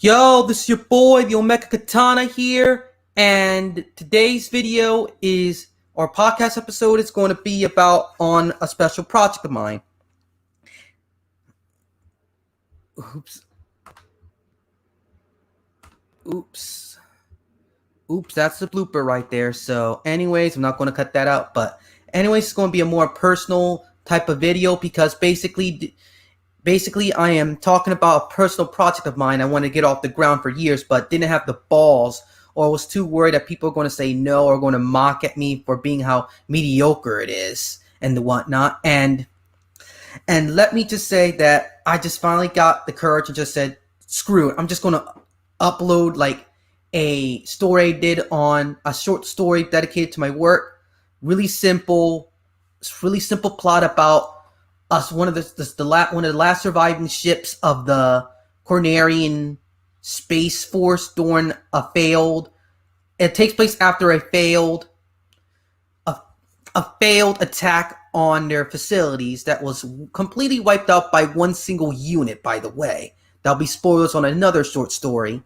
Yo, this is your boy, the Omega Katana here, and today's video is, or podcast episode is going to be about on a special project of mine. Oops, that's the blooper right there. So anyways, I'm not going to cut that out, but anyways, it's going to be a more personal type of video because basically I am talking about a personal project of mine I wanted to get off the ground for years, but didn't have the balls or was too worried that people are going to say no or going to mock at me for being how mediocre it is and the whatnot. And let me just say that I just finally got the courage and just said, screw it. I'm just going to upload like a story I did on a short story dedicated to my work. Really simple plot about us, one of the last surviving ships of the Cornerian Space Force during a failed. It takes place after a failed attack on their facilities that was completely wiped out by one single unit. By the way, that'll be spoilers on another short story.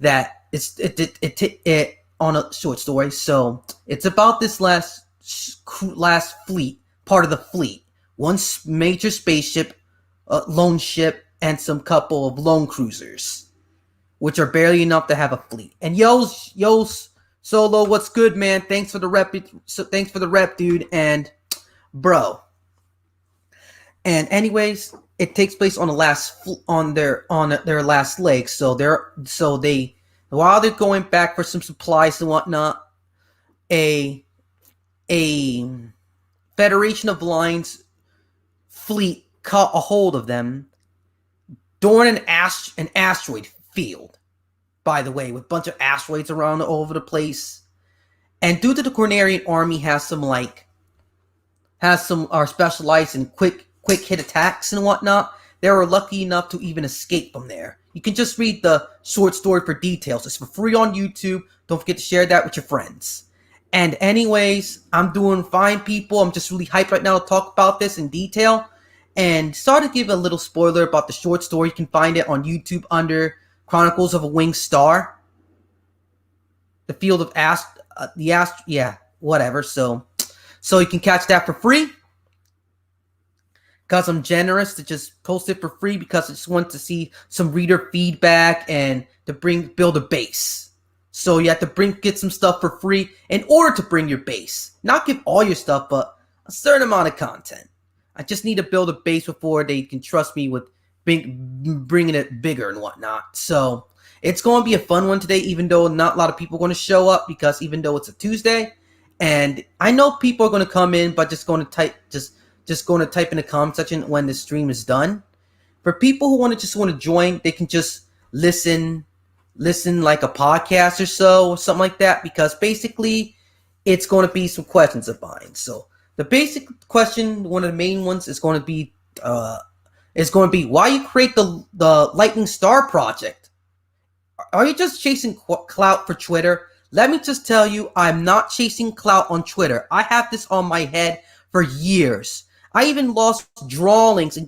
That it on a short story. So it's about this last fleet, part of the fleet. One major spaceship, lone ship, and some couple of lone cruisers, which are barely enough to have a fleet. And yo, Solo, what's good, man? Thanks for the rep, dude. And bro. And anyways, it takes place on their last leg. While they're going back for some supplies and whatnot, a Federation of Lines fleet caught a hold of them during an asteroid field, by the way, with a bunch of asteroids around all over the place. And due to the Cornerian army are specialized in quick hit attacks and whatnot, they were lucky enough to even escape from there. You can just read the short story for details. It's for free on YouTube. Don't forget to share that with your friends. And anyways, I'm doing fine, people. I'm just really hyped right now to talk about this in detail. And sorry to give a little spoiler about the short story. You can find it on YouTube under Chronicles of a Winged Star. The Field of whatever. So you can catch that for free. Because I'm generous to just post it for free because I just want to see some reader feedback and to build a base. So you have to get some stuff for free in order to bring your base. Not give all your stuff, but a certain amount of content. I just need to build a base before they can trust me with bringing it bigger and whatnot. So it's going to be a fun one today, even though not a lot of people are going to show up because even though it's a Tuesday, and I know people are going to come in, but just going to type in the comment section when the stream is done. For people who want to join, they can just listen like a podcast or so, or something like that, because basically it's going to be some questions of mine. So the basic question, one of the main ones, is going to be why you create the Lighting Star project. Are you just chasing clout for Twitter? Let me just tell you, I'm not chasing clout on Twitter. I have this on my head for years. I even lost drawings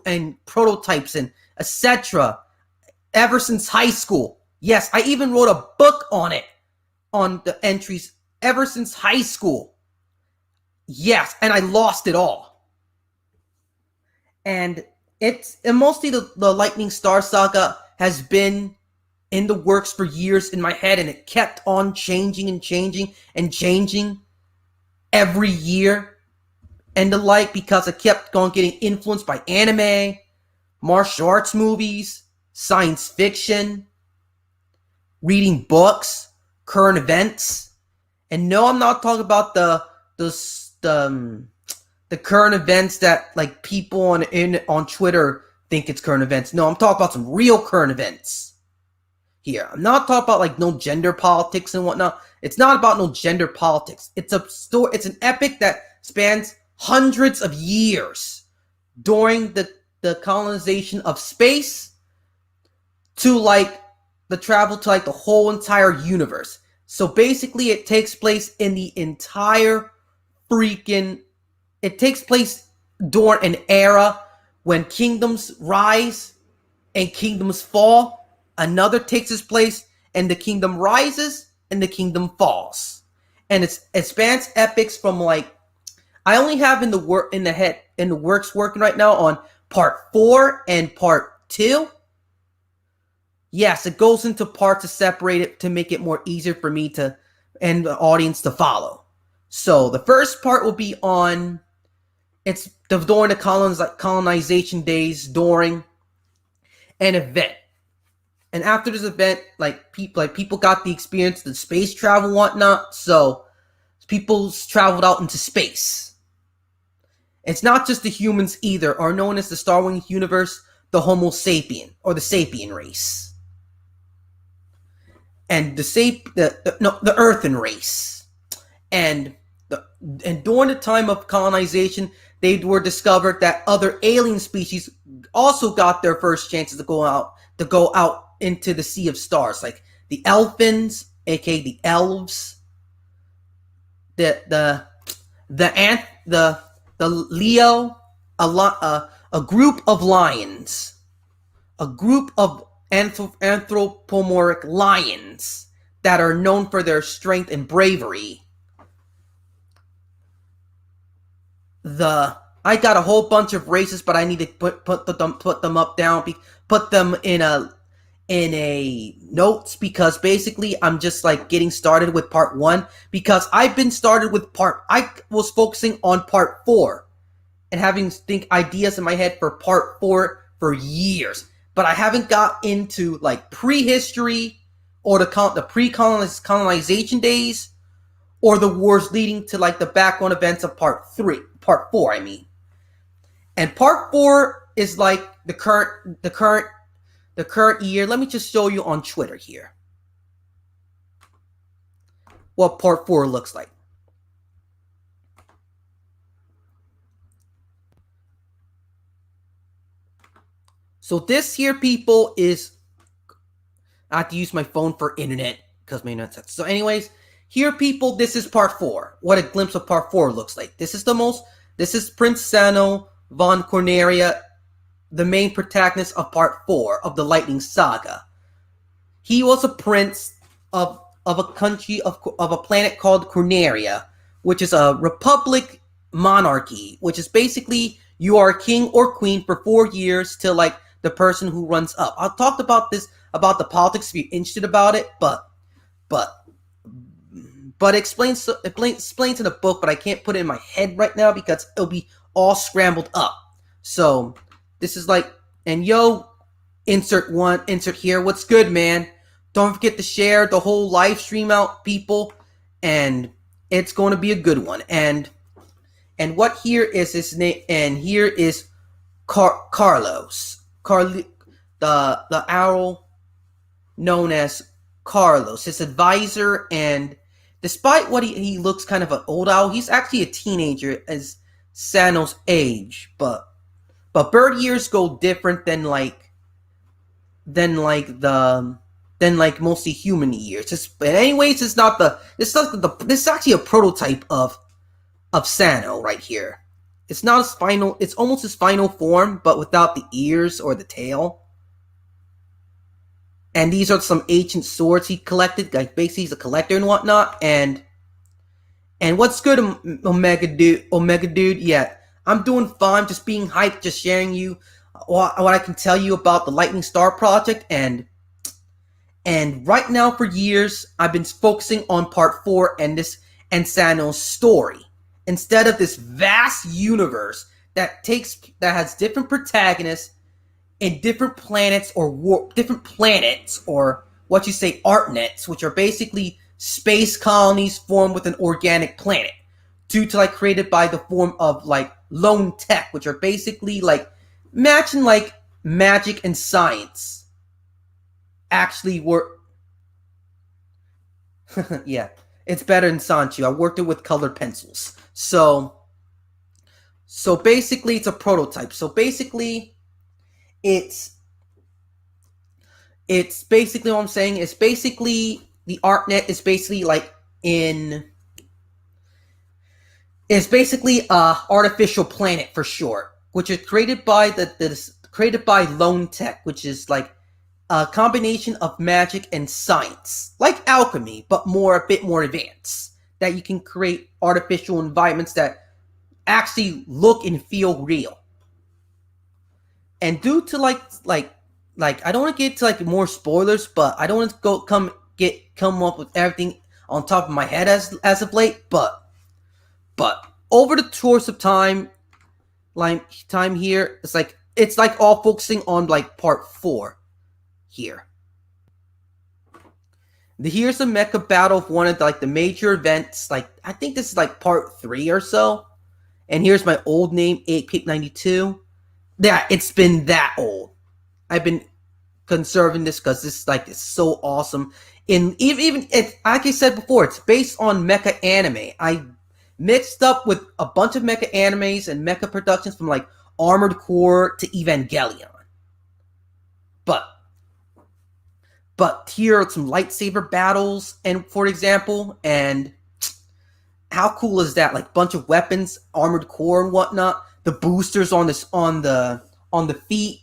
and prototypes and etc. ever since high school. Yes, I even wrote a book on it, on the entries ever since high school. Yes, and I lost it all. And mostly the Lightning Star Saga has been in the works for years in my head, and it kept on changing every year and the like, because I kept on getting influenced by anime, martial arts movies, science fiction, reading books, current events. And no, I'm not talking about the current events that like people on Twitter think it's current events. No, I'm talking about some real current events here. I'm not talking about like no gender politics and whatnot. It's not about no gender politics. It's an epic that spans hundreds of years during the colonization of space to like the travel to like the whole entire universe. So basically it takes place in the entire it takes place during an era when kingdoms rise and kingdoms fall. Another takes its place, and the kingdom rises and the kingdom falls. And it's advanced epics from like I only have in the works working right now on part 4 and part 2. Yes, it goes into parts to separate it to make it more easier for me to and the audience to follow. So the first part will be on during the colonization days during an event. And after this event, people got the experience, the space travel and whatnot, so people traveled out into space. It's not just the humans either, are known as the Star Wars universe, the Homo sapien, or the sapien race. And the Earthen race. And during the time of colonization, they were discovered that other alien species also got their first chances to go out into the Sea of Stars, like the Elfins, aka the elves, the Leo, a group of lions, a group of anthropomorphic lions that are known for their strength and bravery. I got a whole bunch of races, but I need to put them in a notes, because basically I'm just like getting started with part 1, because I was focusing on part 4 and having ideas in my head for part 4 for years, but I haven't got into like prehistory or the pre-colonization days or the wars leading to like the background events of part 4, I mean. And part 4 is like the current year. Let me just show you on Twitter here what part 4 looks like. So this here, people, is I have to use my phone for internet because my internet's set. So anyways, here, people, this is part 4. What a glimpse of part 4 looks like. This is Prince Sano von Corneria, the main protagonist of part 4 of the Lighting Saga. He was a prince of a country of a planet called Corneria, which is a republic monarchy, which is basically you are king or queen for 4 years till like the person who runs up. I'll talk about the politics if you're interested about it, but it explains in the book, but I can't put it in my head right now because it'll be all scrambled up. So this is like, and insert here. What's good, man? Don't forget to share the whole live stream out, people, and it's going to be a good one. And what here is his name? And here is Carlos. The owl known as Carlos, his advisor, and despite what he looks kind of an old owl, he's actually a teenager as Sano's age, but bird years go different than mostly human years. But anyways, this is actually a prototype of Sano right here. It's not his final. It's almost his final form, but without the ears or the tail. And these are some ancient swords he collected. Like basically, he's a collector and whatnot. And what's good, Omega Dude? Yeah, I'm doing fine. Just being hyped. Just sharing you what I can tell you about the Lightning Star project. And right now, for years, I've been focusing on part 4 and Sano's story, instead of this vast universe that has different protagonists in different planets or what you say ArtNets, which are basically space colonies formed with an organic planet, due to like created by the form of like lone tech, which are basically like matching like magic and science actually work. Yeah, it's better than Sancho. I worked it with colored pencils. So basically it's a prototype. So basically it's basically what I'm saying is basically the ArtNet is basically like it's basically a artificial planet for short, which is created by created by Lone Tech, which is like a combination of magic and science, like alchemy, but a bit more advanced. That you can create artificial environments that actually look and feel real. And due to like I don't want to get to like more spoilers, but I don't want to come up with everything on top of my head as of late. But over the course of time here, it's like all focusing on like part 4 here. Here's a mecha battle of one of the major events. Like I think this is like part 3 or so. And here's my old name, 8Pip92. Yeah, it's been that old. I've been conserving this because this it's so awesome. In even it, like I said before, it's based on mecha anime. I mixed up with a bunch of mecha animes and mecha productions from like Armored Core to Evangelion. But here are some lightsaber battles, and for example, and how cool is that? Like bunch of weapons, Armored Core and whatnot. The boosters on the feet,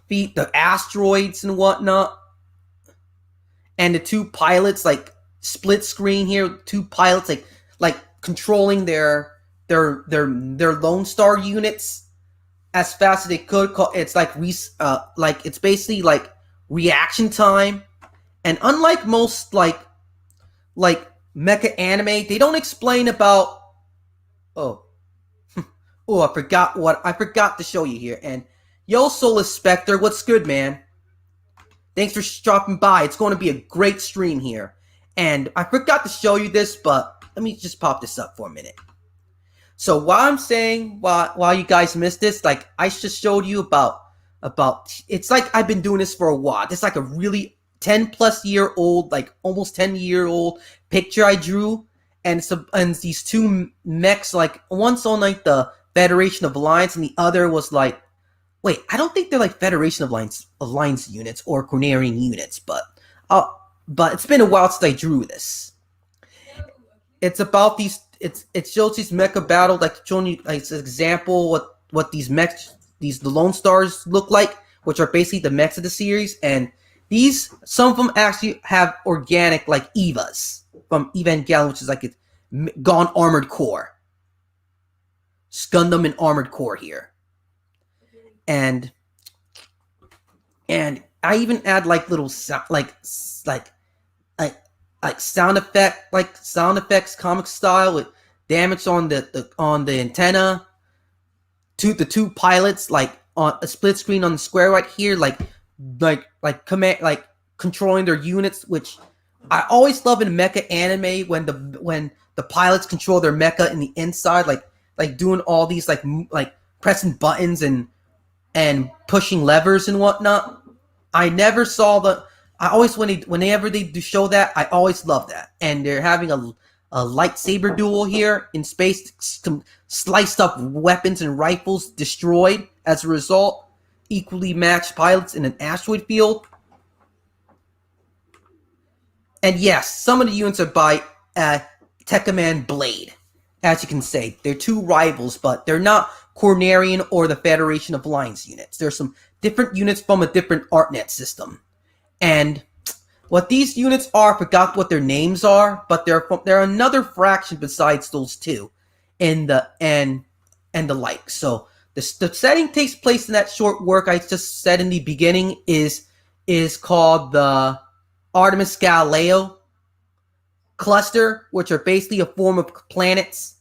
the asteroids and whatnot, and the 2 pilots like split screen here. 2 pilots like controlling their Lone Star units as fast as they could. It's it's basically like reaction time, and unlike most like mecha anime, they don't explain about I forgot to show you here. And yo, Solus Spectre, what's good, man? Thanks for dropping by. It's going to be a great stream here. And I forgot to show you this, but let me just pop this up for a minute. So while you guys missed this, like I just showed you about it's like I've been doing this for a while. It's like a really 10+ year old, like almost 10-year-old picture I drew. And these 2 mechs, like one's on like the Federation of Alliance, and the other was like, wait, I don't think they're like Federation of Alliance units or Cornerian units, but it's been a while since I drew this. It's about these. It shows these mecha battle, like showing you like an example what these mechs, the Lone Stars look like, which are basically the mechs of the series, and some of them actually have organic like Evas from Evangelion, which is like it's gone Armored Core. Gundam and Armored Core here. And I even add like little sound effects comic style with damage on the antenna. The 2 pilots like on a split screen on the square right here, like controlling their units, which I always love in mecha anime when the pilots control their mecha in the inside, like doing all these like pressing buttons and pushing levers and whatnot. I never saw I always whenever they do show that, I always love that. And they're having a lightsaber duel here in space, some sliced up weapons and rifles destroyed as a result. Equally matched pilots in an asteroid field. And yes, some of the units are by Tekkaman Blade. As you can say, they're 2 rivals, but they're not Cornerian or the Federation of Alliance units. There's some different units from a different ArtNet system. And what these units are, I forgot what their names are, but they're another fraction besides those 2 and the like. So the setting takes place in that short work I just said in the beginning is called the Artemis Galileo cluster, which are basically a form of planets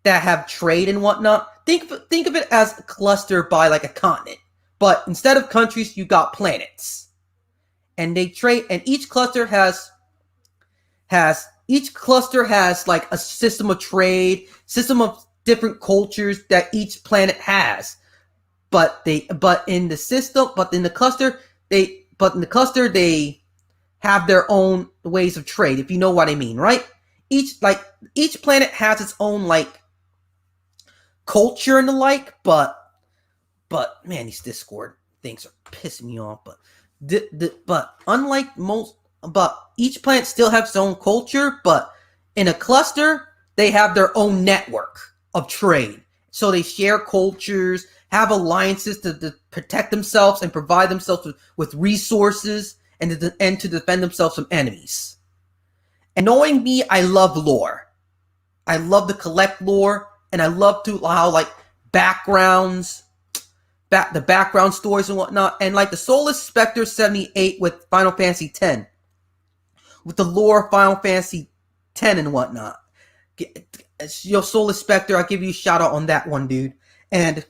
that have trade and whatnot. Think of it as a cluster by like a continent, but instead of countries, you got planets, and they trade. And each cluster has like a system of trade, system of different cultures that each planet has. But in the cluster they have their own ways of trade, if you know what I mean, right? Each planet has its own like culture and the like, but man, these Discord things are pissing me off. But unlike most, but each planet still has its own culture, but in a cluster they have their own network of trade, so they share cultures, have alliances to protect themselves and provide themselves with resources and to defend themselves from enemies. And knowing me, I love lore. I love to collect lore, and I love to allow like backgrounds, the background stories and whatnot, and like the Soulless Spectre 78 with Final Fantasy X, with the lore of Final Fantasy X and whatnot. Yo, Soulless Spectre, I'll give you a shout out on that one, dude. And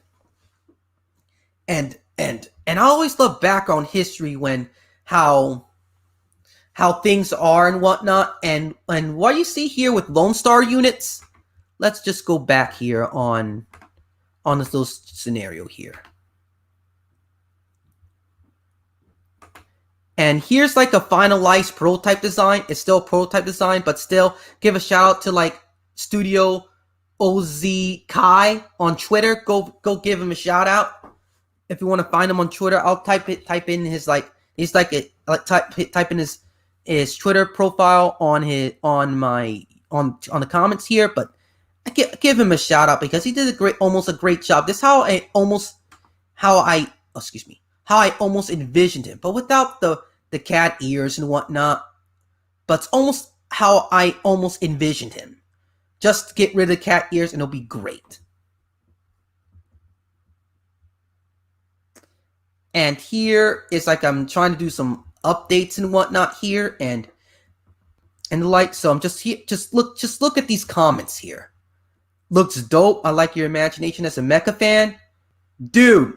I always love background history when how things are and whatnot, and what you see here with Lone Star units. Let's just go back here on this little scenario here. And here's like a finalized prototype design. It's still a prototype design, but still give a shout out to like Studio OZ Kai on Twitter. Go give him a shout out. If you want to find him on Twitter, I'll type in his type in his Twitter profile on the comments here, but I give him a shout out because he did almost a great job. This is how I almost envisioned him, but without the cat ears and whatnot. But it's almost how I almost envisioned him. Just get rid of the cat ears and it'll be great. And here is like I'm trying to do some updates and whatnot here and like, so I'm just here. Just look at these comments here. Looks dope. I like your imagination as a mecha fan, dude.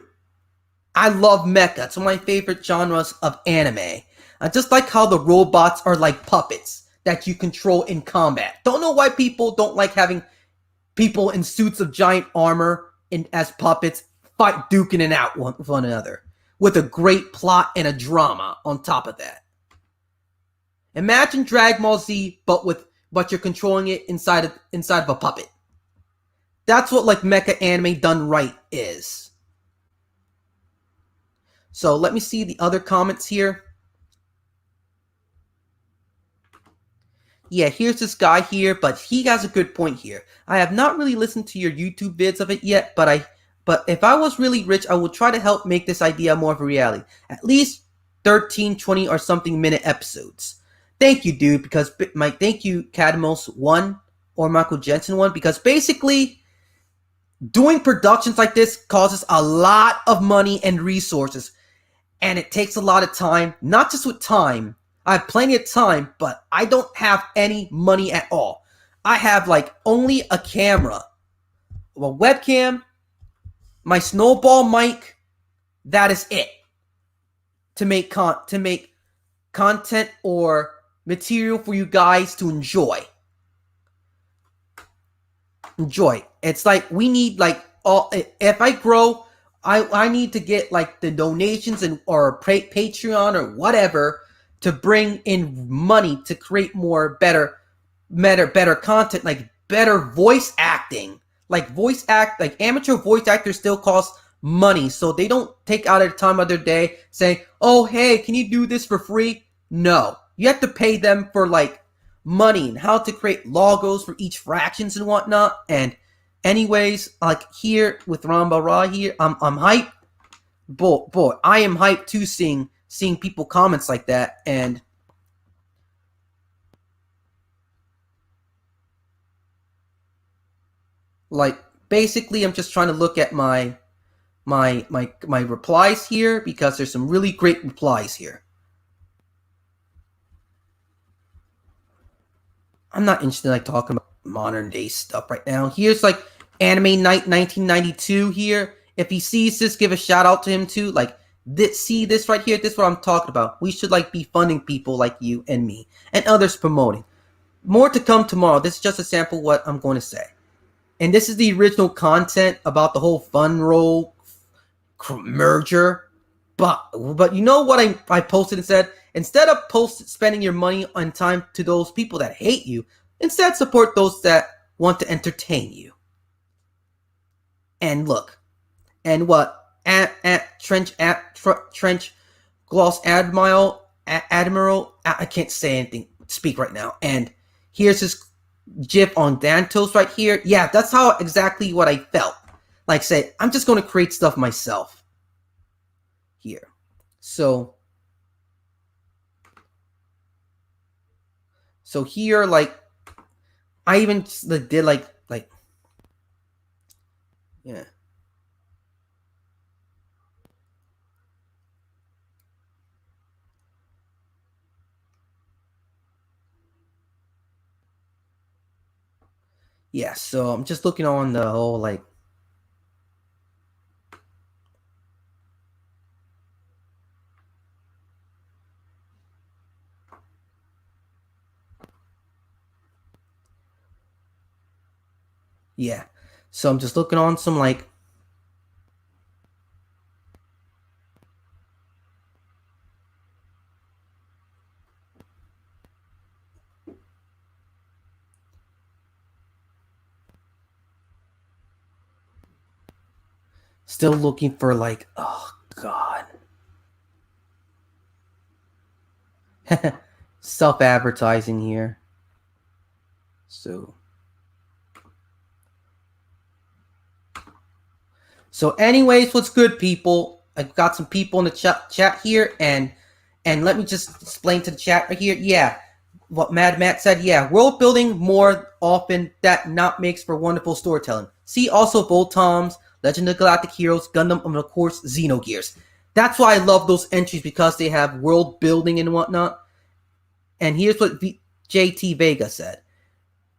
I love mecha. It's one of my favorite genres of anime. I just like how the robots are like puppets that you control in combat. Don't know why people don't like having people in suits of giant armor as puppets fight duking it out with one another, with a great plot and a drama on top of that. Imagine Dragon Ball Z, but you're controlling it inside of a puppet. That's what like mecha anime done right is. So let me see the other comments here. Yeah, here's this guy here, but he has a good point here. I have not really listened to your YouTube vids of it yet, but if I was really rich, I would try to help make this idea more of a reality. At least 13, 20 or something minute episodes. Thank you, dude, thank you, Cadmos1 or Michael Jensen1, because basically doing productions like this causes a lot of money and resources, and it takes a lot of time. Not just with time, I have plenty of time, but I don't have any money at all. I have like only a camera, a webcam, my snowball mic. That is it to make content or material for you guys to enjoy. It's like we need like if I grow, I need to get like the donations or Patreon or whatever to bring in money to create more better content, like better voice acting. Like amateur voice actors still cost money, so they don't take out a time of their day saying, "Oh, hey, can you do this for free?" No, you have to pay them for like money and how to create logos for each fractions and whatnot. And anyways, like here with Ramba Ra here, I'm hyped. Boy, I am hyped too seeing people comments like that. And like basically I'm just trying to look at my replies here because there's some really great replies here. I'm not interested in like talking about modern day stuff right now. Here's like Anime Night 1992 here. If he sees this, give a shout out to him too. Like see this right here. This is what I'm talking about. We should like be funding people like you and me and others promoting. More to come tomorrow. This is just a sample of what I'm going to say. And this is the original content about the whole Funroll merger. But you know what I posted and said? Instead of spending your money and time to those people that hate you, instead support those that want to entertain you. And look, and what? Trench Gloss Admiral, I can't say anything, speak right now. And here's his GIF on Dantos right here. Yeah, that's how exactly what I felt. like say, I'm just going to create stuff myself here. So here, like, I even did like yeah. Yeah, so I'm just looking on the whole like yeah. So I'm just looking on some like still looking for like, oh god. Self-advertising here. So anyways, what's good, people? I've got some people in the chat here, and let me just explain to the chat right here. Yeah, what Mad Matt said. Yeah, world building more often that not makes for wonderful storytelling. See also Voltoms, Legend of Galactic Heroes, Gundam, and of course Xenogears. That's why I love those entries, because they have world building and whatnot. And here's what JT Vega said.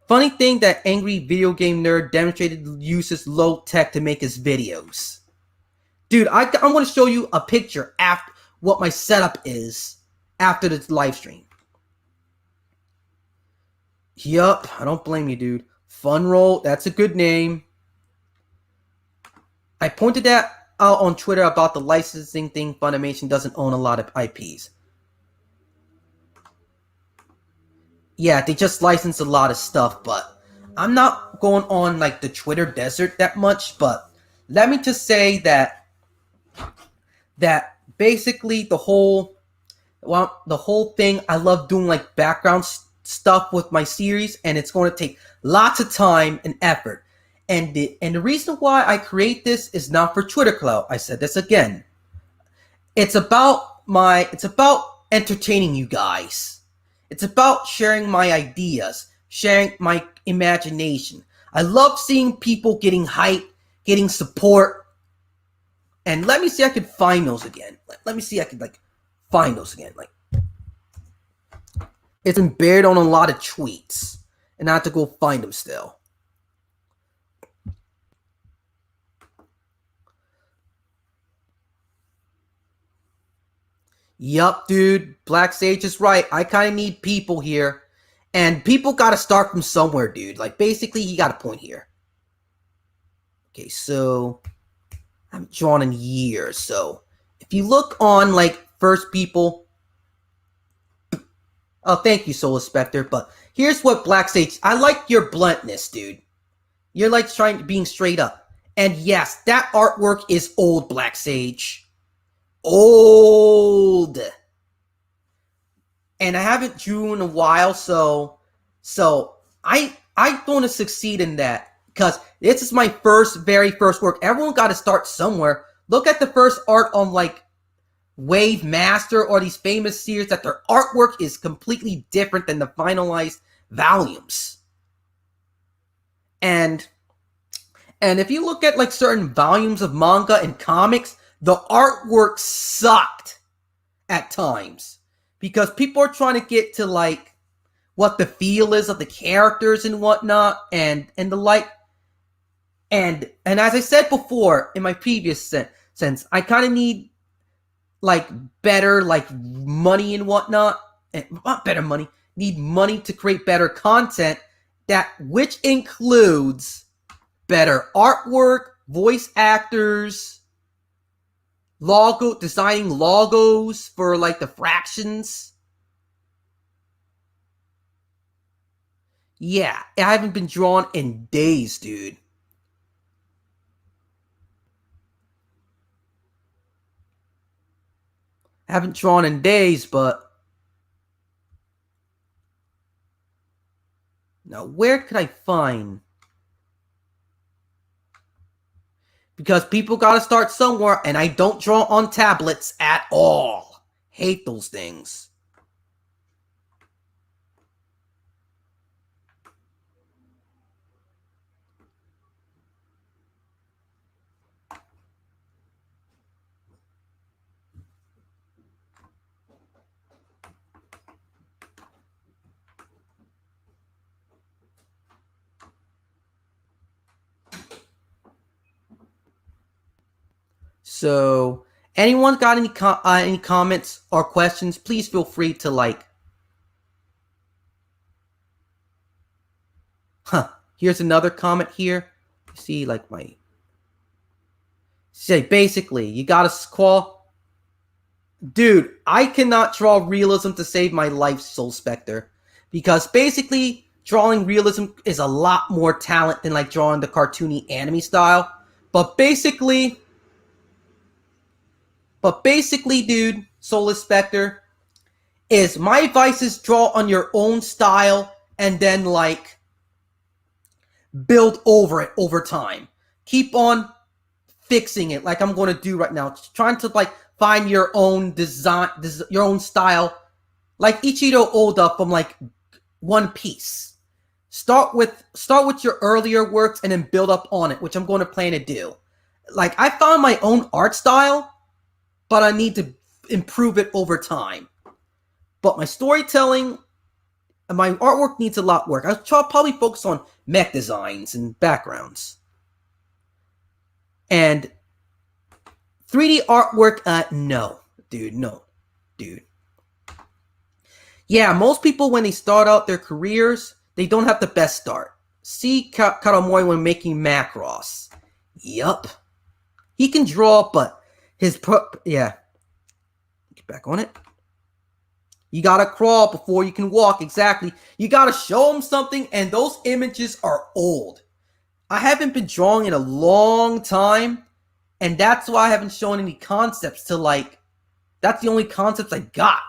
Funny thing that angry video game nerd demonstrated uses low tech to make his videos. Dude, I'm going to show you a picture after what my setup is after this live stream. Yup, I don't blame you, dude. Fun Roll, that's a good name. I pointed that out on Twitter about the licensing thing. Funimation doesn't own a lot of IPs. Yeah, they just license a lot of stuff, but I'm not going on like the Twitter desert that much. But let me just say that basically the whole thing, I love doing like background stuff with my series, and it's going to take lots of time and effort. And the reason why I create this is not for Twitter clout. I said this again. It's about entertaining you guys. It's about sharing my ideas, sharing my imagination. I love seeing people getting hype, getting support. And let me see if I can find those again. Let me see if I can like find those again. Like, it's been buried on a lot of tweets, and I have to go find them still. Yup, dude. Black Sage is right. I kind of need people here. And people got to start from somewhere, dude. Like, basically, he got a point here. Okay, so I haven't drawn in years. So if you look on, like, first people. Oh, thank you, Soul Spectre. But here's what Black Sage. I like your bluntness, dude. You're, like, being straight up. And yes, that artwork is old, Black Sage. Old. And I haven't drew in a while, so I want to succeed in that, because this is my very first work. Everyone got to start somewhere. Look at the first art on like Wave Master or these famous series, that their artwork is completely different than the finalized volumes. And if you look at like certain volumes of manga and comics, the artwork sucked at times, because people are trying to get to like what the feel is of the characters and whatnot, and the like. And as I said before in my previous sense, I kind of need like better like money and whatnot, and not better money, need money to create better content, which includes better artwork, voice actors, designing logos for like the fractions. Yeah, I haven't been drawn in days, dude. I haven't drawn in days, but now where could I find? Because people gotta start somewhere, and I don't draw on tablets at all. Hate those things. So, anyone got any comments or questions? Please feel free to like. Here's another comment here. You see, like my. Say basically, you gotta squall. Dude, I cannot draw realism to save my life, Soul Spectre, because basically drawing realism is a lot more talent than like drawing the cartoony anime style. But basically, dude, Soulless Spectre, is my advice is draw on your own style and then like build over it over time. Keep on fixing it like I'm going to do right now. Trying to like find your own design, your own style, like Ichiro Oda from like One Piece. Start with your earlier works and then build up on it, which I'm going to plan to do. Like I found my own art style, but I need to improve it over time. But my storytelling and my artwork needs a lot of work. I'll probably focus on mech designs and backgrounds. And 3D artwork, no. Dude. Yeah, most people, when they start out their careers, they don't have the best start. See Karamori when making Macross. Yup. He can draw, but yeah. Get back on it. You gotta crawl before you can walk, exactly. You gotta show him something, and those images are old. I haven't been drawing in a long time, and that's why I haven't shown any concepts to like, that's the only concepts I got.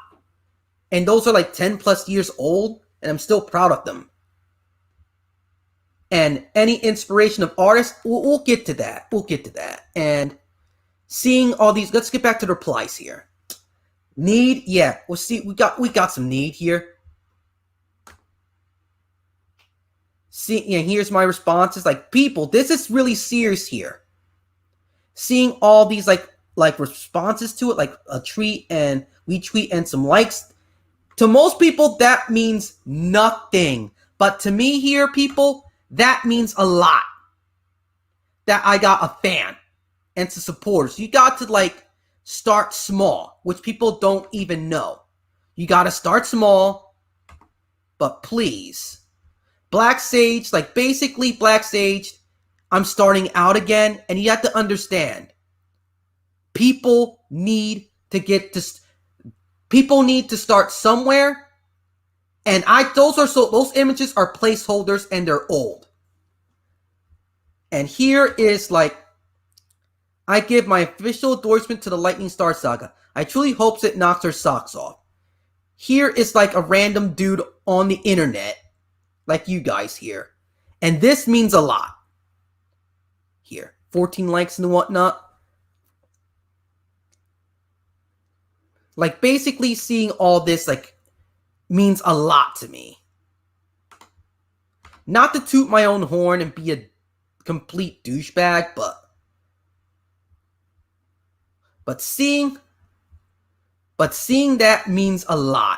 And those are like 10 plus years old, and I'm still proud of them. And any inspiration of artists, we'll get to that. And seeing all these, let's get back to the replies here. Need, yeah, we'll see, we got some need here. See, yeah, here's my responses. Like, people, this is really serious here. Seeing all these like responses to it, like a tweet and retweet and some likes. To most people, that means nothing. But to me here, people, that means a lot. That I got a fan and some supporters. You got to like start small, which people don't even know. You got to start small, but please. Black Sage, like basically Black Sage, I'm starting out again, and you have to understand, people need to start somewhere, and those images are placeholders and they're old. And here is like, I give my official endorsement to the Lightning Star Saga. I truly hope it knocks her socks off. Here is like a random dude on the internet, like you guys here. And this means a lot. Here, 14 likes and whatnot. Like, basically seeing all this, like, means a lot to me. Not to toot my own horn and be a complete douchebag, but seeing that means a lot.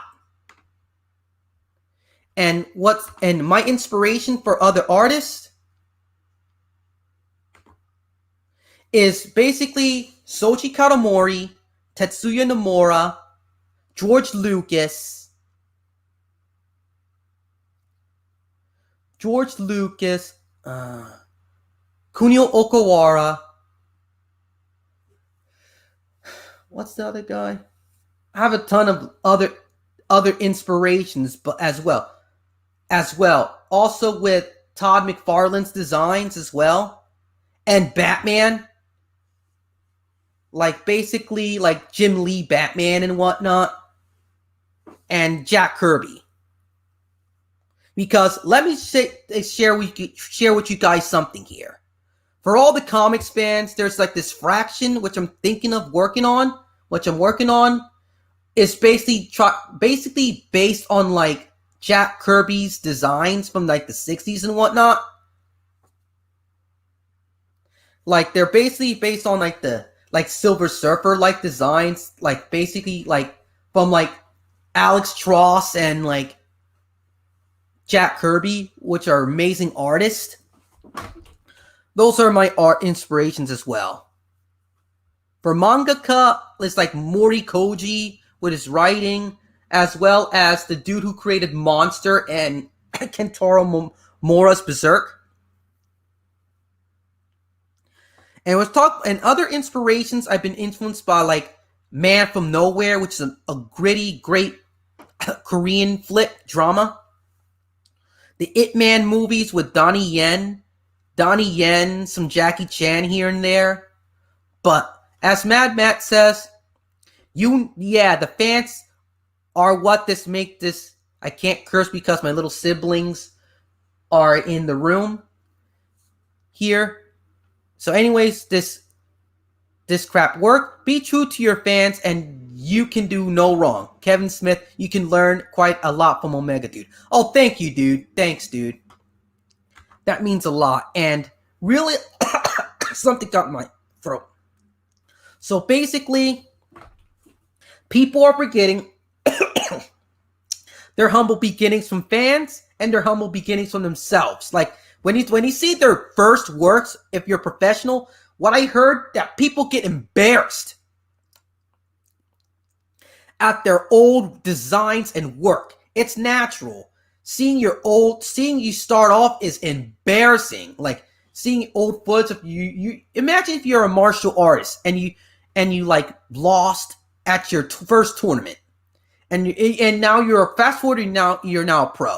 And my inspiration for other artists is basically Soichi Katamori, Tetsuya Nomura, George Lucas, Kunio Okawara. What's the other guy? I have a ton of other inspirations, but as well. Also with Todd McFarlane's designs as well. And Batman. Like basically like Jim Lee Batman and whatnot. And Jack Kirby. Because let me share with you guys something here. for all the comics fans, there's like this fraction which I'm thinking of working on, is basically based on like Jack Kirby's designs from like the 60s and whatnot. Like they're basically based on like the like Silver Surfer like designs, like basically like from like Alex Tross and like Jack Kirby, which are amazing artists. Those are my art inspirations as well. For mangaka, it's like Mori Koji with his writing, as well as the dude who created Monster and Kentaro Mora's Berserk. And other inspirations, I've been influenced by like Man from Nowhere, which is a gritty, great Korean flick drama. The Ip Man movies with Donnie Yen, some Jackie Chan here and there. But as Mad Matt says, the fans are what make this. I can't curse because my little siblings are in the room here. So anyways, this crap work. Be true to your fans and you can do no wrong. Kevin Smith, you can learn quite a lot from Omega Dude. Oh, thank you, dude. Thanks, dude. That means a lot. And really, something got in my throat. So basically, people are forgetting their humble beginnings from fans and their humble beginnings from themselves. Like, when you see their first works, if you're professional, what I heard, that people get embarrassed at their old designs and work. It's natural. Seeing you start off is embarrassing. Like seeing old footage of you imagine if you're a martial artist and you like lost at your first tournament, and now you're fast forward, you're now a pro,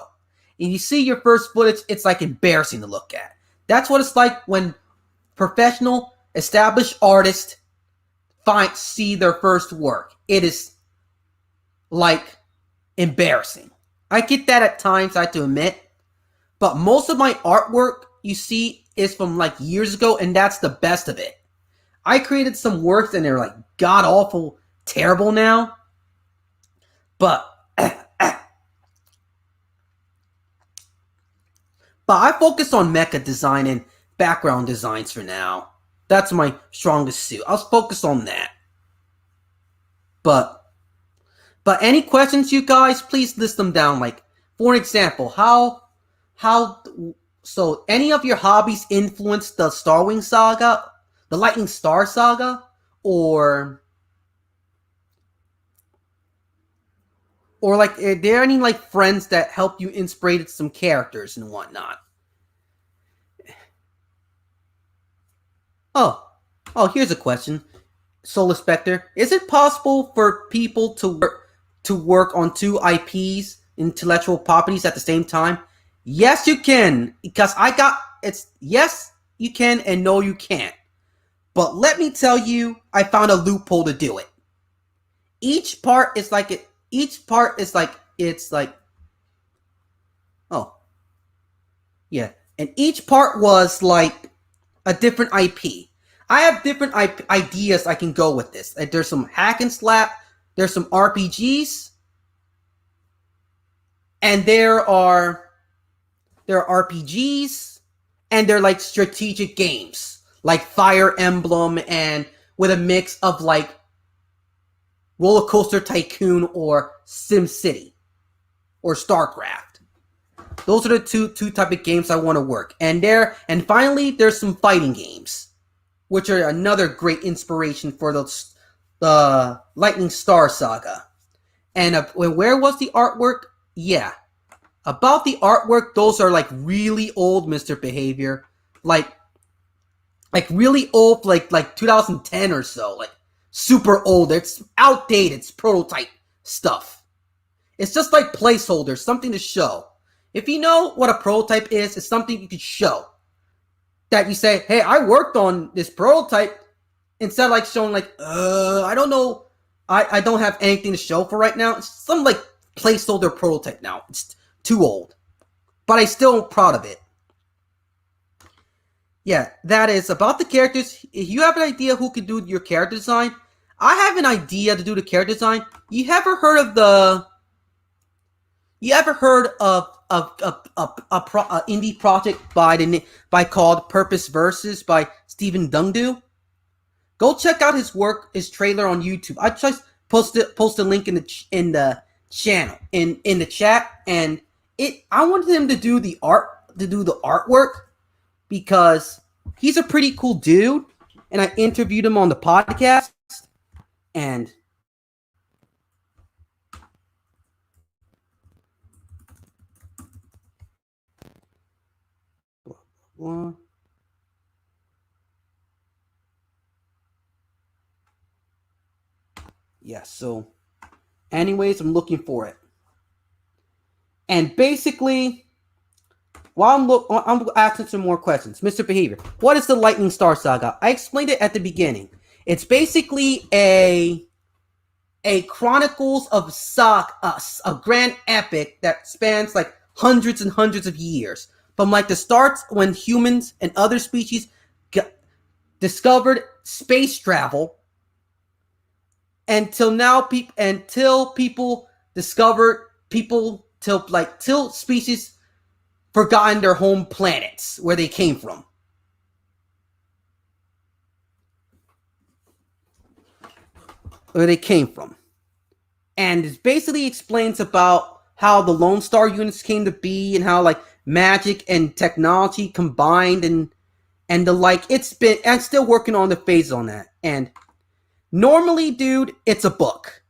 and you see your first footage. It's like embarrassing to look at. That's what it's like when professional established artists see their first work. It is like embarrassing. I get that at times, I have to admit. But most of my artwork you see is from like years ago, and that's the best of it. I created some works and they're like god awful terrible now. But I focus on mecha design and background designs for now. That's my strongest suit. I'll focus on that. But any questions, you guys, please list them down. Like, for example, so any of your hobbies influenced the Star Wing Saga, the Lightning Star Saga, or like, are there any like friends that help you inspire some characters and whatnot? Oh, here's a question. Solar Spectre, is it possible for people to work on two IPs, intellectual properties, at the same time? Yes, you can. Because yes, you can, and no, you can't. But let me tell you, I found a loophole to do it. Each part is like, oh, yeah. And each part was like a different IP. I have different ideas I can go with this. Like, there's some hack and slap, there's some RPGs, and there are RPGs, and they're like strategic games, like Fire Emblem, and with a mix of like Roller Coaster Tycoon or SimCity or StarCraft. Those are the two type of games I want to work. And finally, there's some fighting games, which are another great inspiration for the Lightning Star Saga. And where was the artwork? Yeah. About the artwork, those are like really old, Mr. Behavior. Like really old, like 2010 or so. Like super old. It's outdated. It's prototype stuff. It's just like placeholders, something to show. If you know what a prototype is, it's something you can show. That you say, hey, I worked on this prototype, instead of like showing like, I don't know, I don't have anything to show for right now. It's some like placeholder prototype now. It's too old. But I'm still proud of it. Yeah, that is about the characters. If you have an idea who could do your character design, I have an idea to do the character design. You ever heard of the? You ever heard of a indie project by called Purpose Versus by Stephen Dungdu? Go check out his work, his trailer on YouTube. I just post a link in the channel in the chat, and it. I wanted him to do the artwork because he's a pretty cool dude, and I interviewed him on the podcast, and yeah. So, anyways, I'm looking for it, and basically, while I'm asking some more questions, Mr. Behavior, what is the Lightning Star Saga? I explained it at the beginning. It's basically a chronicles of a grand epic that spans like hundreds and hundreds of years, from like the start when humans and other species discovered space travel until now. Until people discovered till species forgotten their home planets where they came from. And it basically explains about how the Lone Star units came to be and how like magic and technology combined and the like. I'm still working on the phase on that. And normally, dude, it's a book.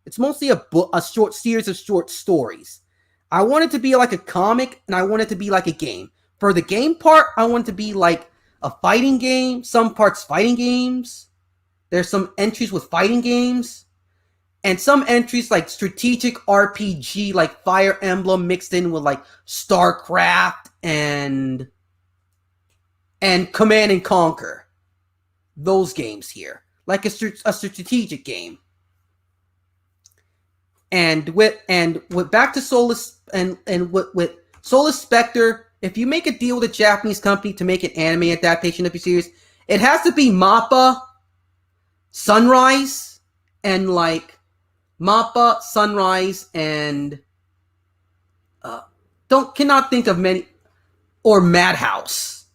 It's mostly a short series of short stories. I want it to be like a comic, and I want it to be like a game. For the game part, I want it to be like a fighting game. Some parts fighting games. There's some entries with fighting games. And some entries like strategic RPG, like Fire Emblem mixed in with like StarCraft and Command and Conquer. Those games here, like a strategic game. And with back to Solus and with Solus Spectre, if you make a deal with a Japanese company to make an anime adaptation of your series, it has to be Mappa, Sunrise, and like Mappa, Sunrise, and cannot think of many, or Madhouse,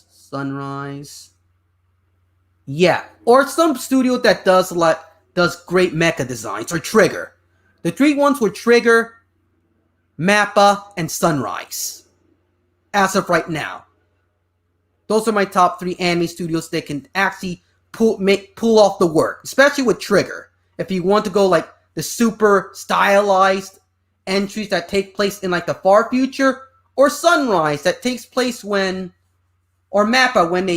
Sunrise, yeah, or some studio that does great mecha designs, or Trigger. The three ones were Trigger, Mappa, and Sunrise. As of right now, those are my top three anime studios that can actually pull off the work, especially with Trigger. If you want to go like the super stylized entries that take place in like the far future, or Sunrise that takes place or Mappa when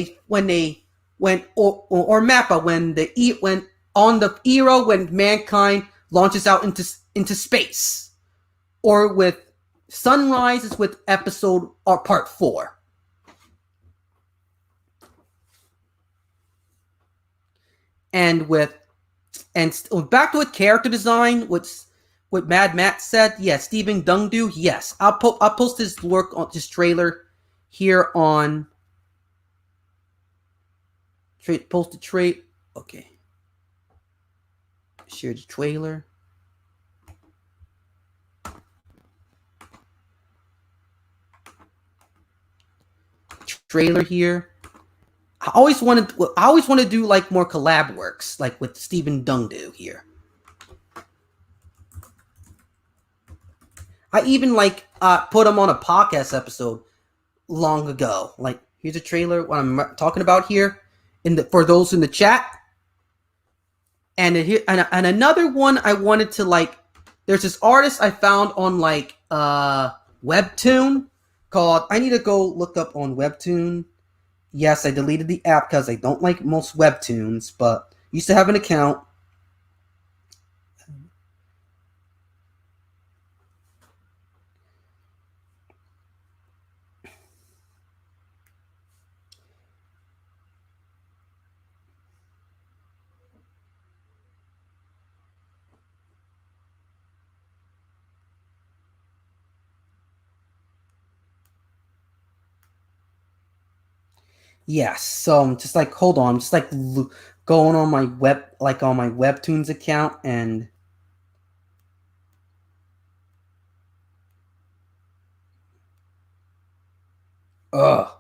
on the era when mankind launches out into space, or with Sunrise is with episode or part 4. And back to character design, what Mad Matt said, yes, Stephen Dungdu, yes. I'll post his work on this trailer here on post the trait. Okay. Share the trailer. Trailer here. I always want to do like more collab works, like with Stephen Dungdu here. I even like put him on a podcast episode long ago. Like, here's a trailer what I'm talking about here for those in the chat. And another one I wanted to like. There's this artist I found on like Webtoon called. I need to go look up on Webtoon. Yes, I deleted the app because I don't like most Webtoons, but used to have an account. Yes. So I'm just like, hold on, I'm just like going on my on my Webtoons account and. Ugh.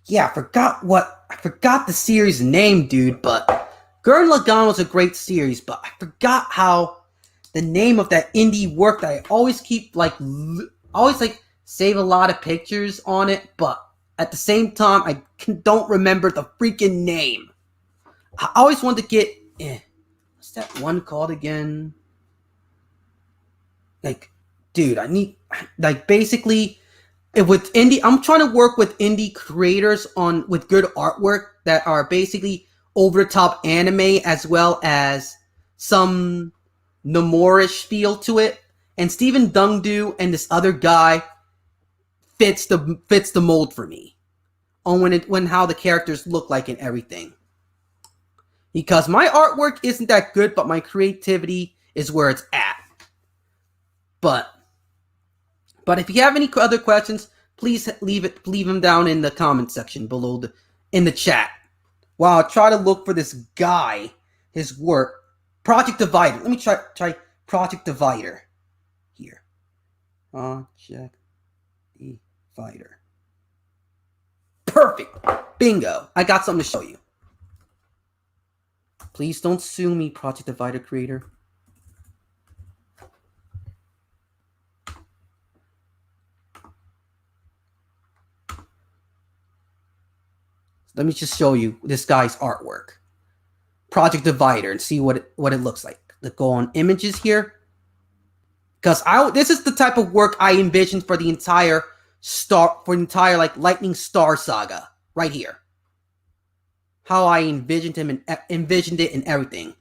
Yeah, I forgot the series name, dude, but Gurren Lagann was a great series, but I forgot how the name of that indie work that I always keep always like save a lot of pictures on it, but at the same time don't remember the freaking name. I always want to get what's that one called again? Like, dude, I need basically with indie, I'm trying to work with indie creators on with good artwork that are basically over the top anime as well as some Nomorish feel to it. And Stephen Dungdu and this other guy fits the mold for me on when how the characters look like and everything. Because my artwork isn't that good, but my creativity is where it's at. But if you have any other questions, please leave them down in the comment section below in the chat. While I try to look for this guy, his work, Project Divider. Let me try Project Divider here. Project Divider. Perfect. Bingo. I got something to show you. Please don't sue me, Project Divider creator. Let me just show you this guy's artwork. Project Divider and see what it looks like. Let's go on images here. Because this is the type of work I envisioned for the entire like Lightning Star Saga right here. How I envisioned him and envisioned it and everything.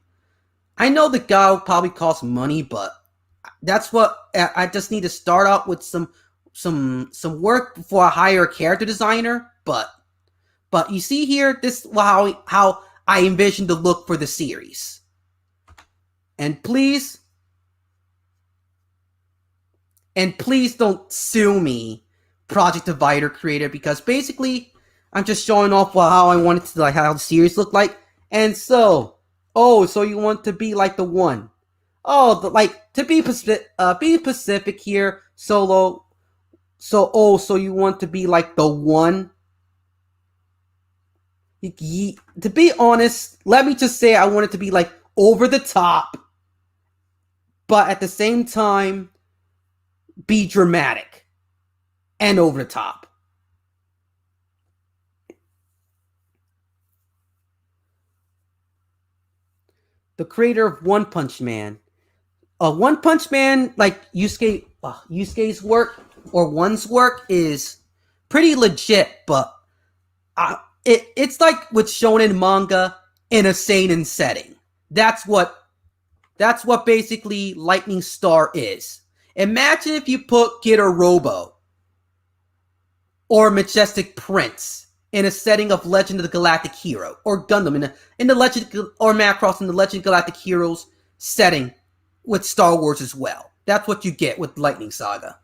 I know the guy will probably cost money, but that's what I just need to start out with some work before I hire a character designer. But you see here, this is how I envisioned the look for the series. And please don't sue me, Project Divider creator, because basically I'm just showing off how I want it to how the series look like. And so you want to be like the one. To be Pacific here, Solo. So you want to be like the one. To be honest, let me just say I want it to be like over the top, but at the same time be dramatic and over the top. The creator of One Punch Man. One Punch Man, like Yusuke's work or One's work is pretty legit, but it's like with shonen manga in a seinen setting. That's what basically Lightning Star is. Imagine if you put Kid Robo or Majestic Prince in a setting of Legend of the Galactic Hero or Gundam in the Legend or Macross in the Legend of Galactic Heroes setting with Star Wars as well. That's what you get with Lightning Saga.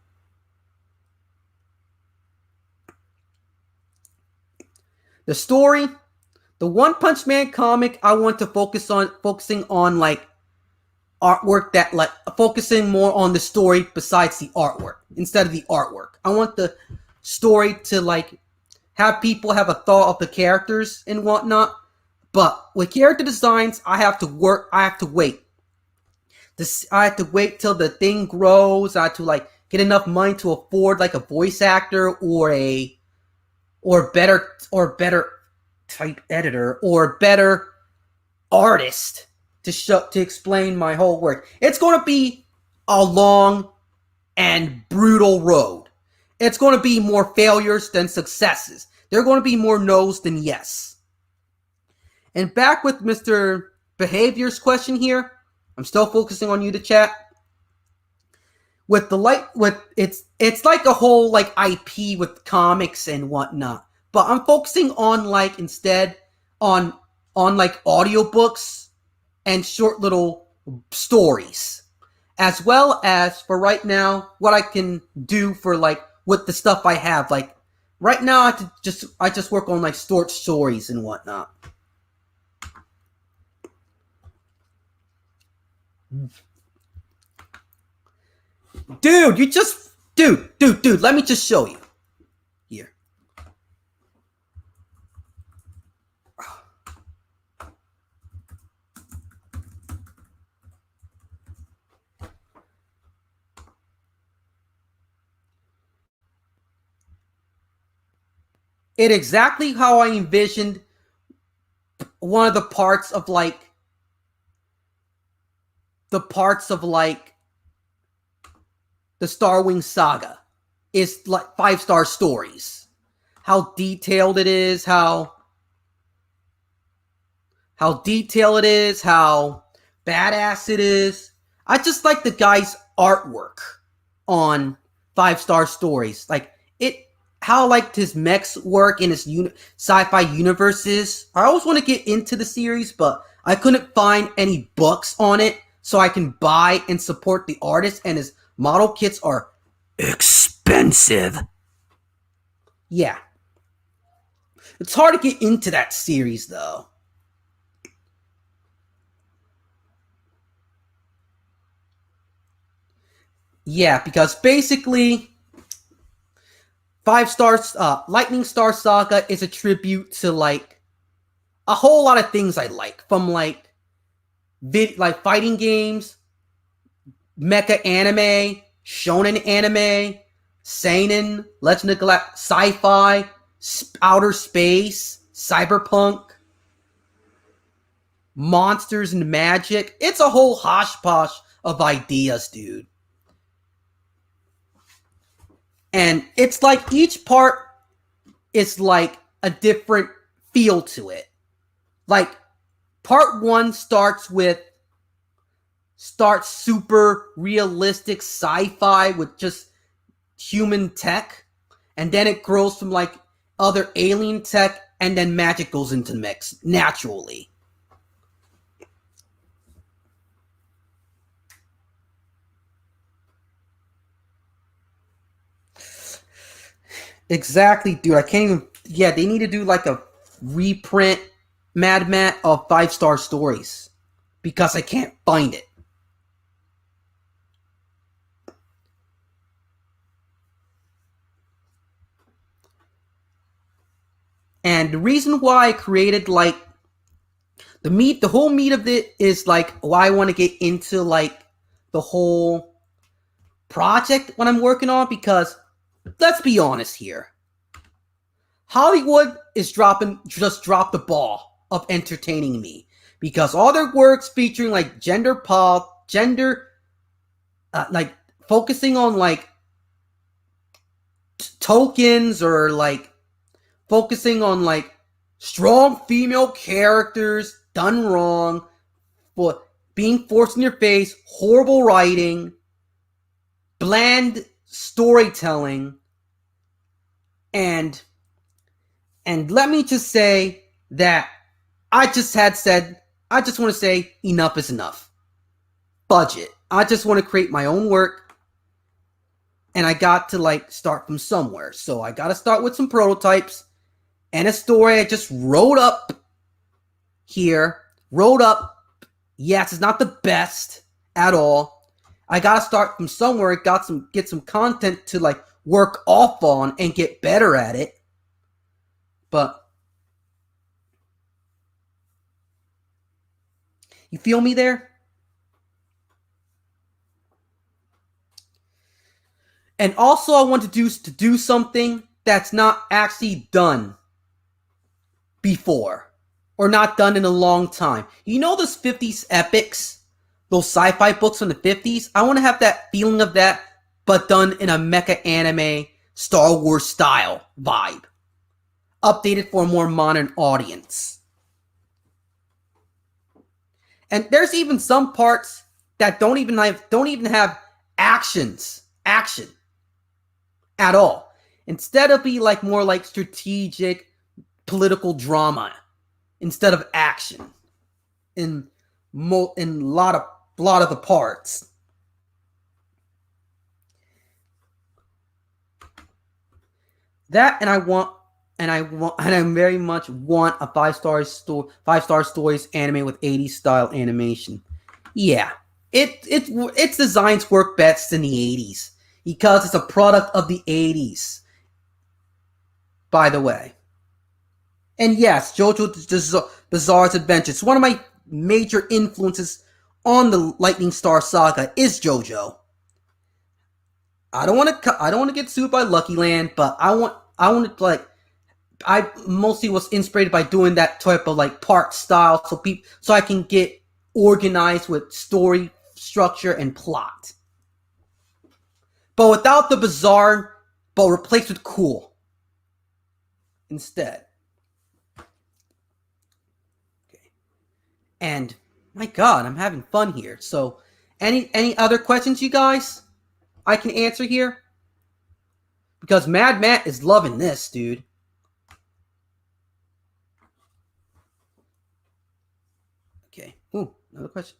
The story, the One Punch Man comic, I want to focusing on like artwork that like focusing more on the story besides the artwork instead of the artwork. I want the story to like have people have a thought of the characters and whatnot. But with character designs, I have to wait. I have to wait till the thing grows. I have to like get enough money to afford like a voice actor or better type editor or better artist to explain my whole work. It's going to be a long and brutal road. It's going to be more failures than successes. There are going to be more no's than yes. And back with Mr. Behavior's question here, I'm still focusing on you, the chat. with the light with it's like a whole like IP with comics and whatnot. But I'm focusing on like instead on like audiobooks and short little stories. As well as for right now, what I can do for like with the stuff I have. Like right now I just work on like short stories and whatnot. Dude, dude, let me just show you. Here. It exactly how I envisioned one of the parts of like the Star Wing saga is like 5-star stories. How detailed it is, how detailed it is, how badass it is. I just like the guy's artwork on 5-star stories. Like it, how like his mechs work in his sci-fi universes. I always want to get into the series, but I couldn't find any books on it, so I can buy and support the artist. And his model kits are expensive. Yeah, it's hard to get into that series though. Yeah, because basically, 5 stars, Lightning Star Saga is a tribute to like a whole lot of things I like, from like like fighting games, mecha anime, shonen anime, seinen, Legend of sci-fi, outer space, cyberpunk, monsters and magic. It's a whole hoshposh of ideas, dude. And it's like each part is like a different feel to it. Like part 1 starts super realistic sci-fi with just human tech, and then it grows from like other alien tech, and then magic goes into the mix naturally. Exactly, dude. I can't even. Yeah, they need to do like a reprint Mad Matt of 5-star stories because I can't find it. And the reason why I created like the whole meat of it is like why I want to get into like the whole project when I'm working on, because let's be honest here. Hollywood is just dropped the ball of entertaining me, because all their works featuring like like focusing on like tokens, or like focusing on like strong female characters done wrong, but being forced in your face, horrible writing, bland storytelling, and let me just say that I just want to say enough is enough. Budget. I just want to create my own work, and I got to like start from somewhere. So I got to start with some prototypes and a story I just wrote up here. Yes, it's not the best at all. I got to start from somewhere. Get some content to like work off on and get better at it. But you feel me there? And also I want to do something that's not actually done before, or not done in a long time. You know those 50s epics? Those sci-fi books from the 50s? I want to have that feeling of that, but done in a mecha anime Star Wars style vibe. Updated for a more modern audience. And there's even some parts that don't even have action at all. Instead of be like more like strategic political drama instead of action in a lot of the parts. That and I very much want a 5-star stories anime with 80s style animation. Yeah, its designs work best in the 80s because it's a product of the 80s. By the way, and yes, JoJo's Bizarre's Adventure. It's one of my major influences on the Lightning Star Saga is JoJo. I don't want to get sued by Lucky Land, but I want to like. I mostly was inspired by doing that type of like part style, so I can get organized with story structure and plot, but without the bizarre, but replaced with cool instead. Okay, and my God, I'm having fun here. So, any other questions, you guys? I can answer here because Mad Matt is loving this, dude. Okay. Ooh, another question.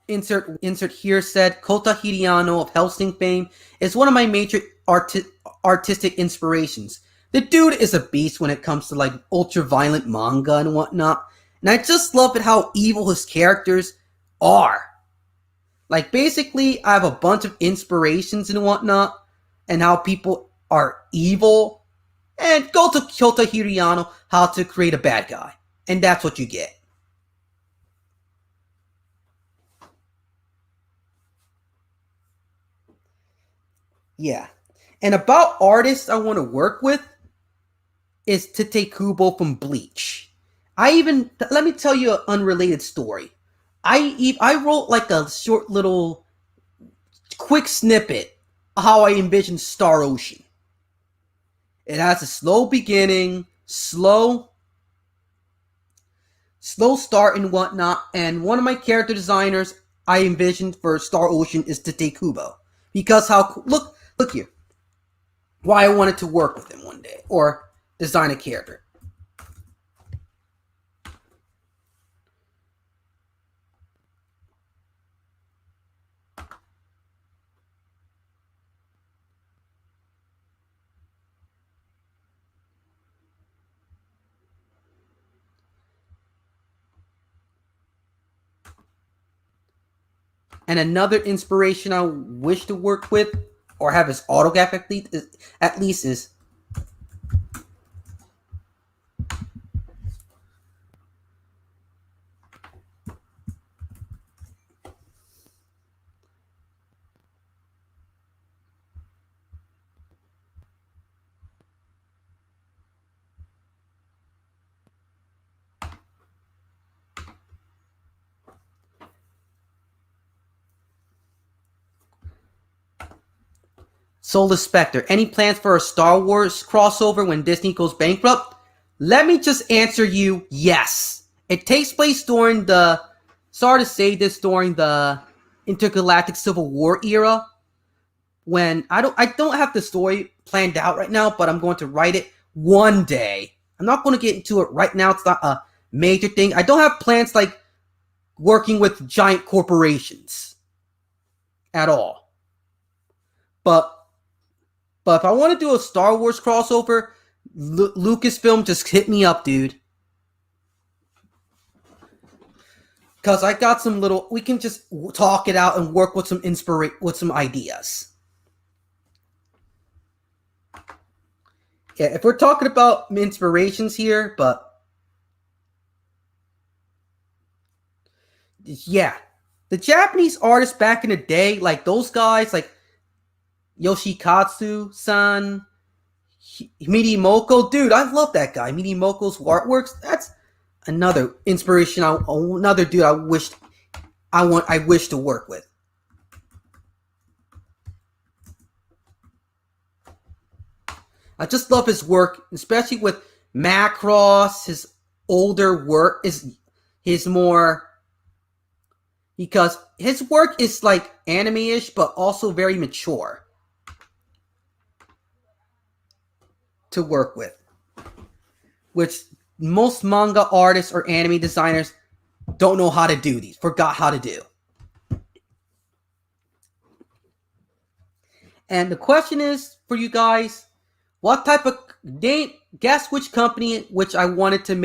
Insert here said Kota Hirayano of Hellsing fame is one of my major artistic inspirations. The dude is a beast when it comes to like ultra-violent manga and whatnot, and I just love it how evil his characters are. Like basically, I have a bunch of inspirations and whatnot, and how people are evil, and go to Kota Hirayano how to create a bad guy, and that's what you get. Yeah. And about artists I want to work with is Tite Kubo from Bleach. Let me tell you an unrelated story. I wrote like a short little quick snippet of how I envision Star Ocean. It has a slow beginning, slow start and whatnot, and one of my character designers I envisioned for Star Ocean is Tite Kubo. Because look here. Why I wanted to work with him one day, or design a character. And another inspiration I wish to work with, or have his autograph at least is Soulless Spectre. Any plans for a Star Wars crossover when Disney goes bankrupt? Let me just answer you, yes. It takes place during the, sorry to say this, during the intergalactic Civil War era. When I don't have the story planned out right now, but I'm going to write it one day. I'm not going to get into it right now. It's not a major thing. I don't have plans like working with giant corporations at all. But if I want to do a Star Wars crossover, Lucasfilm, just hit me up, dude. Because I got some we can just talk it out and work with some ideas. Yeah, if we're talking about inspirations here, but yeah, the Japanese artists back in the day, like those guys, like Yoshikatsu-san, Midimoko, dude, I love that guy. Midimoko's artworks, that's another inspiration. Another dude I wish to work with. I just love his work, especially with Macross. His older work is his more because his work is like anime-ish, but also very mature to work with, which most manga artists or anime designers don't know how to do these, forgot how to do. And the question is for you guys, what type of guess which company which I wanted to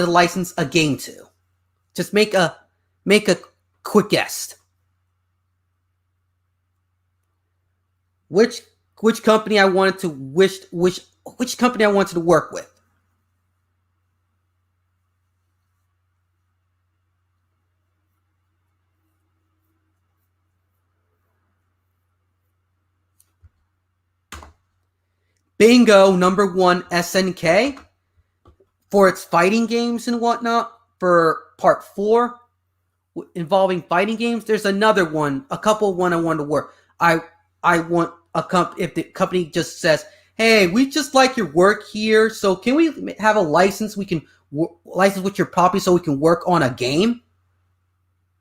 license a game to. Just make a quick guess. Which company I wanted to which company I wanted to work with. Bingo, number 1, SNK. For its fighting games and whatnot, for part 4, involving fighting games, there's another one, a couple one I want to work. I want a company, if the company just says, hey, we just like your work here, so can we have a license? We can license with your property so we can work on a game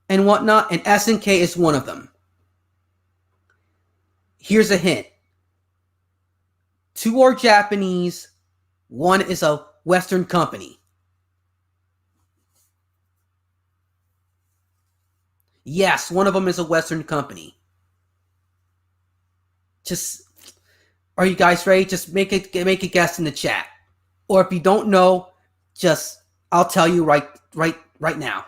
and whatnot, and SNK is one of them. Here's a hint. 2 are Japanese, 1 is a Western company. Yes, one of them is a Western company. Just, are you guys ready? Just make a guess in the chat. Or if you don't know, just, I'll tell you right now.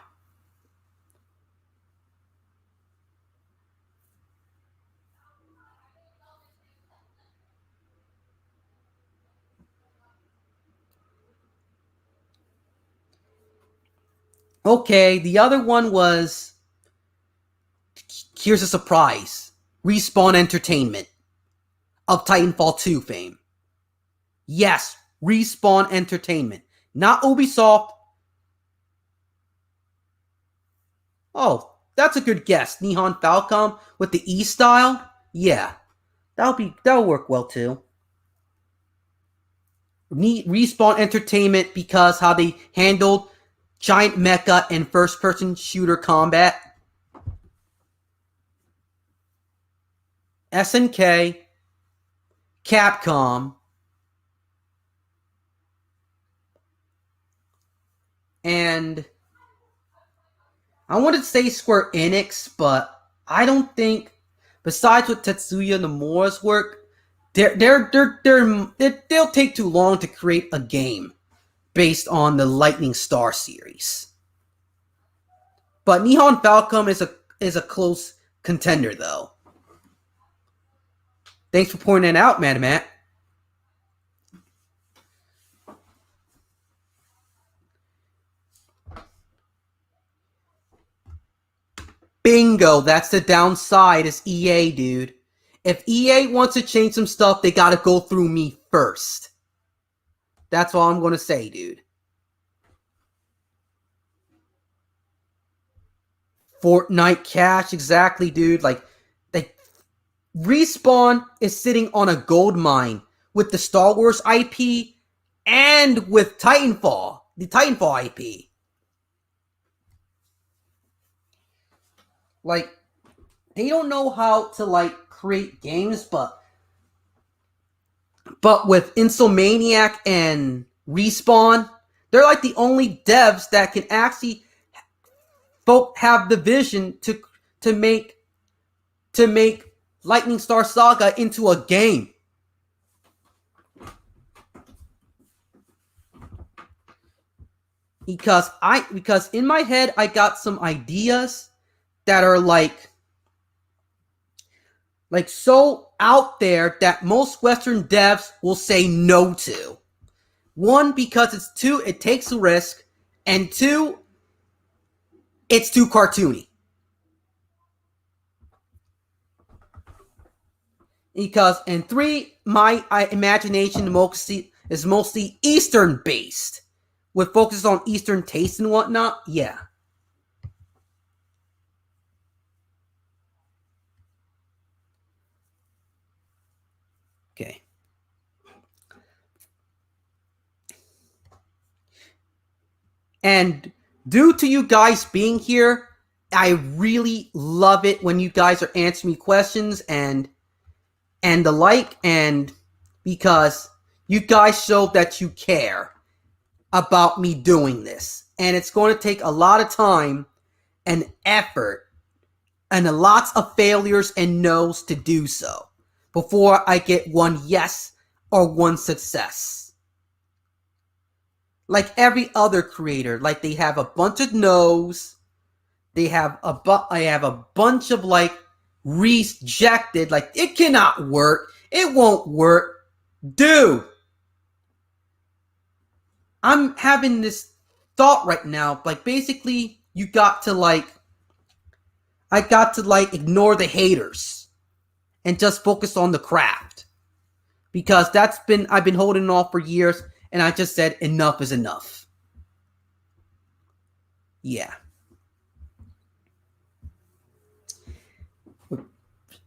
Okay, the other one was, here's a surprise. Respawn Entertainment of Titanfall 2 fame. Yes, Respawn Entertainment. Not Ubisoft. Oh, that's a good guess. Nihon Falcom with the E style? Yeah. That'll work well too. Respawn Entertainment because how they handled giant mecha and first-person shooter combat. SNK, Capcom, and I wanted to say Square Enix, but I don't think, besides with Tetsuya Nomura's work, they'll take too long to create a game based on the Lightning Star series. But Nihon Falcom is a close contender, though. Thanks for pointing that out, Madam Matt. Bingo, that's the downside is EA, dude. If EA wants to change some stuff, they gotta go through me first. That's all I'm gonna say, dude. Fortnite cash, exactly, dude. Like, Respawn is sitting on a gold mine with the Star Wars IP and with Titanfall, the Titanfall IP. Like, they don't know how to, like, create games, but with Insomniac and Respawn, they're like the only devs that can actually have the vision to make Lightning Star Saga into a game. Because in my head I got some ideas that are like so out there that most Western devs will say no to. 1, because it takes a risk, and 2, it's too cartoony. And 3, my imagination is mostly Eastern based, with focus on Eastern taste and whatnot. Yeah. Okay. And due to you guys being here, I really love it when you guys are answering me questions and the like, and because you guys show that you care about me doing this. And it's going to take a lot of time and effort and lots of failures and no's to do so before I get one yes or one success. Like every other creator, like they have a bunch of no's, I have a bunch of like rejected, like it cannot work, it won't work. Dude, I'm having this thought right now, like basically I got to ignore the haters and just focus on the craft. Because I've been holding off for years, and I just said enough is enough. Yeah.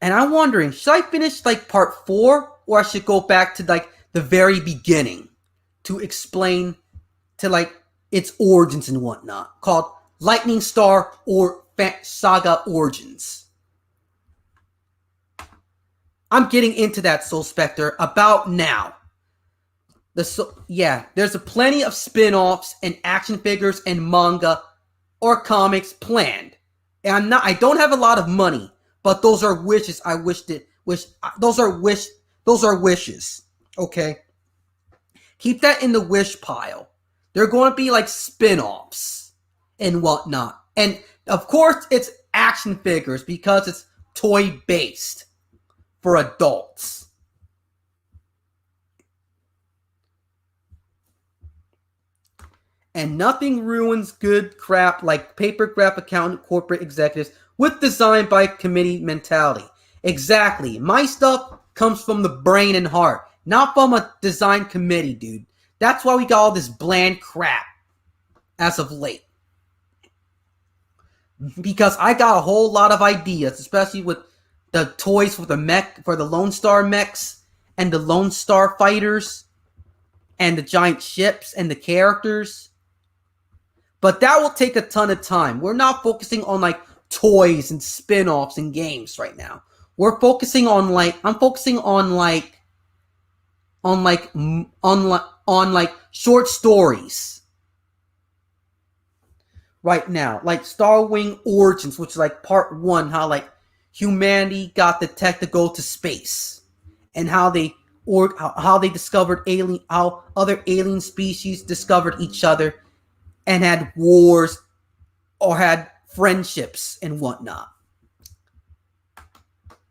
And I'm wondering, should I finish like part 4, or I should go back to like the very beginning to explain to like its origins and whatnot, called Lightning Star or Saga Origins. I'm getting into that, Soul Spectre, about now. There's plenty of spin-offs and action figures and manga or comics planned. And I don't have a lot of money, but those are wishes I those are wishes. Okay? Keep that in the wish pile. They're going to be like spin-offs and whatnot. And of course it's action figures because it's toy-based for adults. And nothing ruins good crap like paper graph accountant corporate executives with design by committee mentality. Exactly. My stuff comes from the brain and heart, not from a design committee, dude. That's why we got all this bland crap as of late. Because I got a whole lot of ideas, especially with the toys for the Lone Star mechs and the Lone Star fighters and the giant ships and the characters. But that will take a ton of time. We're not focusing on like toys and spin-offs and games right now. We're focusing on I'm focusing on short stories right now, like Star Wing Origins, which is like part 1, how like humanity got the tech to go to space, and how they discovered how other alien species discovered each other and had wars or had friendships and whatnot.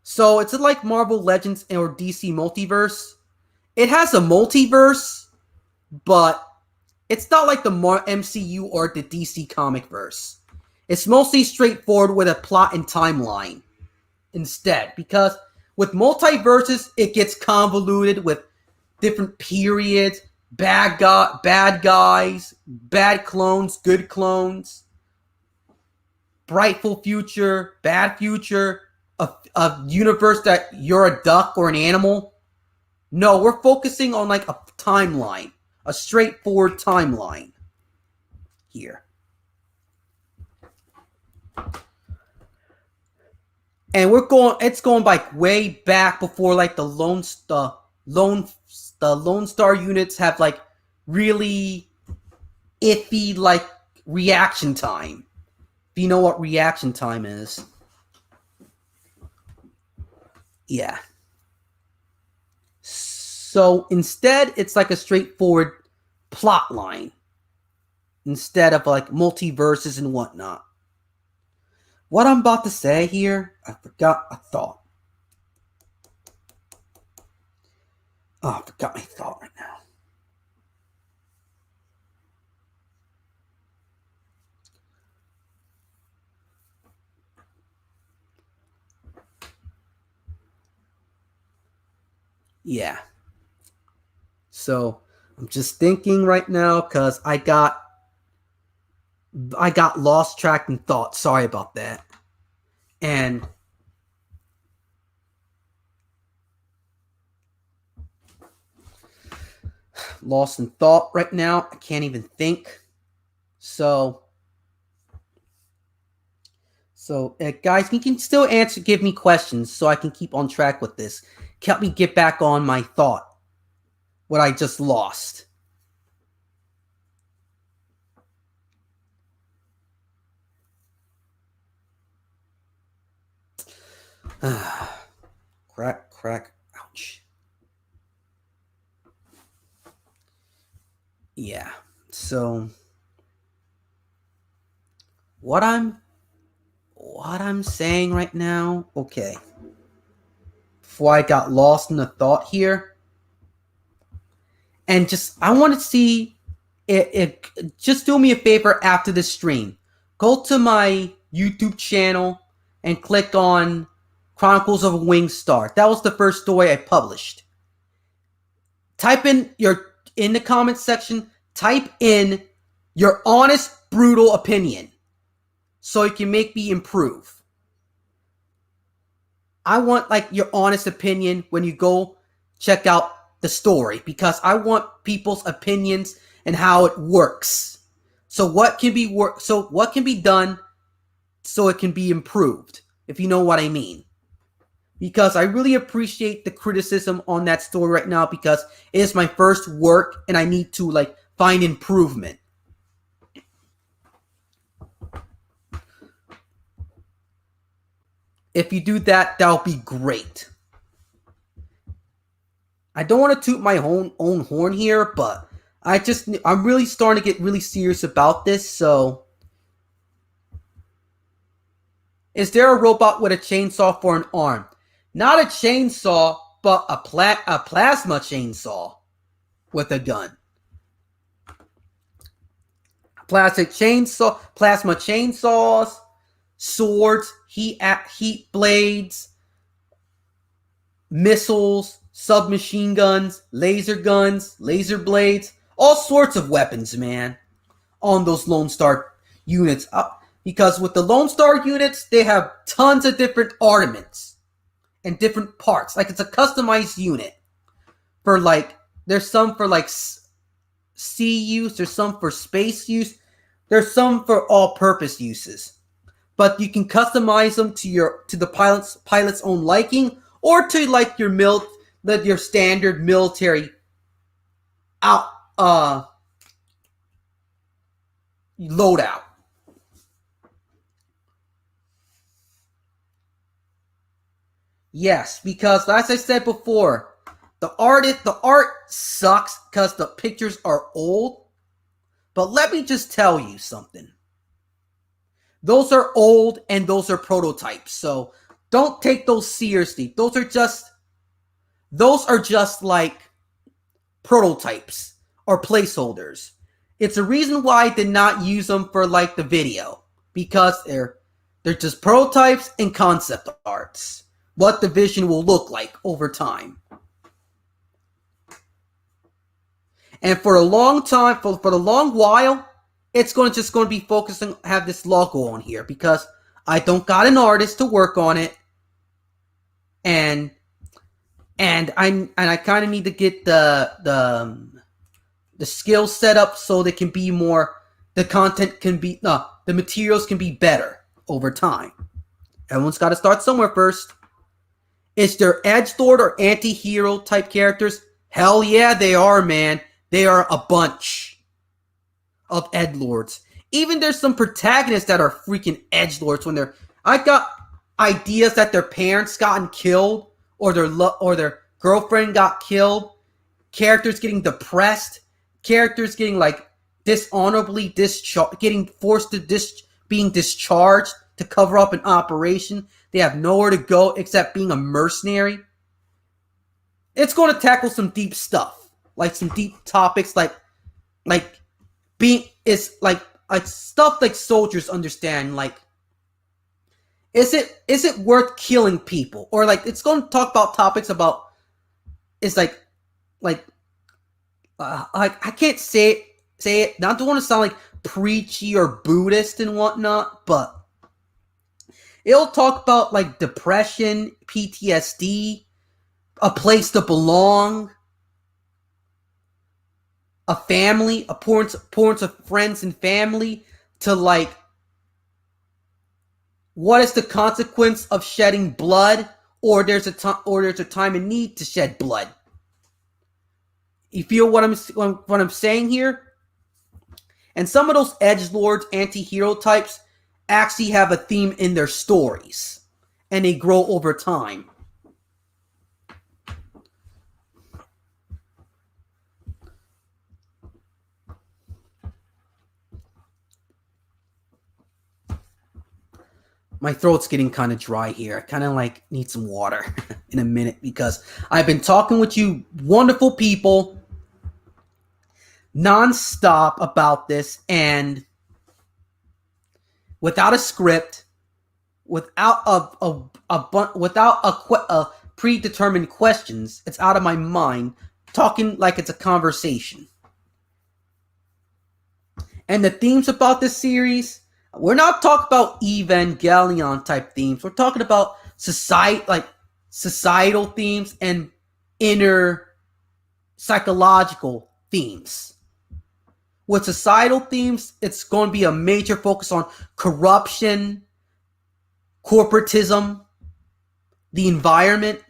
So it's like Marvel Legends or DC Multiverse. It has a multiverse, but it's not like the MCU or the DC comic verse. It's mostly straightforward with a plot and timeline instead. Because with multiverses, it gets convoluted with different periods, bad guys, bad clones, good clones, brightful future, bad future, a universe that you're a duck or an animal. No, we're focusing on like a timeline, a straightforward timeline here. And it's going like way back before like the Lone Star units have like really iffy like reaction time. If you know what reaction time is. Yeah. So instead, it's like a straightforward plot line instead of like multiverses and whatnot. What I'm about to say here, I forgot a thought. Oh, I forgot my thought right now. Yeah. So I'm just thinking right now because I got lost track in thought. Sorry about that. And lost in thought right now. I can't even think. So So, guys, you can still give me questions so I can keep on track with this. Help me get back on my thought, what I just lost. Crack, crack, ouch. Yeah, so what I'm saying right now, okay. Before I got lost in the thought here, and just I want to see it. Just do me a favor after this stream. Go to my YouTube channel and click on Chronicles of a Winged Star. That was the first story I published. Type in the comment section. Type in your honest, brutal opinion, so you can make me improve. I want like your honest opinion when you go check out the story, because I want people's opinions and how it works. So what can be done so it can be improved, if you know what I mean. Because I really appreciate the criticism on that story right now, because it is my first work and I need to like find improvement. If you do that, that'll be great. I don't want to toot my own horn here, but I'm really starting to get really serious about this. So, is there a robot with a chainsaw for an arm? Not a chainsaw, but a plasma chainsaw with a gun. Plasma chainsaws, swords, heat blades, missiles, submachine guns, laser blades, all sorts of weapons, man, on those Lone Star units. Because with the Lone Star units, they have tons of different armaments and different parts. Like, it's a customized unit. There's some for like sea use, there's some for space use, there's some for all-purpose uses. But you can customize them to the pilot's own liking, or to like your standard military loadout. Yes, because as I said before, the art sucks because the pictures are old. But let me just tell you something. Those are old and those are prototypes. So don't take those seriously. Those are just like prototypes or placeholders. It's a reason why I did not use them for like the video, because they're just prototypes and concept arts. What the vision will look like over time. And for a long time, for the long while, it's just going to be focusing, have this logo on here, because I don't got an artist to work on it, and I kind of need to get the skills set up so they can be more, the materials can be better over time. Everyone's got to start somewhere first. Is there edgelord or anti-hero type characters? Hell yeah, they are, man. They are a bunch of edgelords. Even there's some protagonists that are freaking edgelords I got ideas that their parents gotten killed, or their girlfriend got killed, characters getting depressed, characters getting like dishonorably getting forced to being discharged to cover up an operation. They have nowhere to go except being a mercenary. It's going to tackle some deep stuff, like some deep topics, like stuff like soldiers understand. Like, is it worth killing people? Or like, it's going to talk about topics about, it's like I can't say it. Not to want to sound like preachy or Buddhist and whatnot, but it'll talk about like depression, PTSD, a place to belong, a family, importance of friends and family, to like What is the consequence of shedding blood, or there's a time and need to shed blood? You feel what I'm saying here? And some of those edgelords, anti-hero types, actually have a theme in their stories, and they grow over time. My throat's getting kind of dry here. I kind of need some water in a minute because I've been talking with you wonderful people non-stop about this, and without a script, without a predetermined questions, it's out of my mind, talking like it's a conversation. And the themes about this series, we're not talking about Evangelion type themes. We're talking about societal themes and inner psychological themes. With societal themes, it's going to be a major focus on corruption, corporatism, the environment,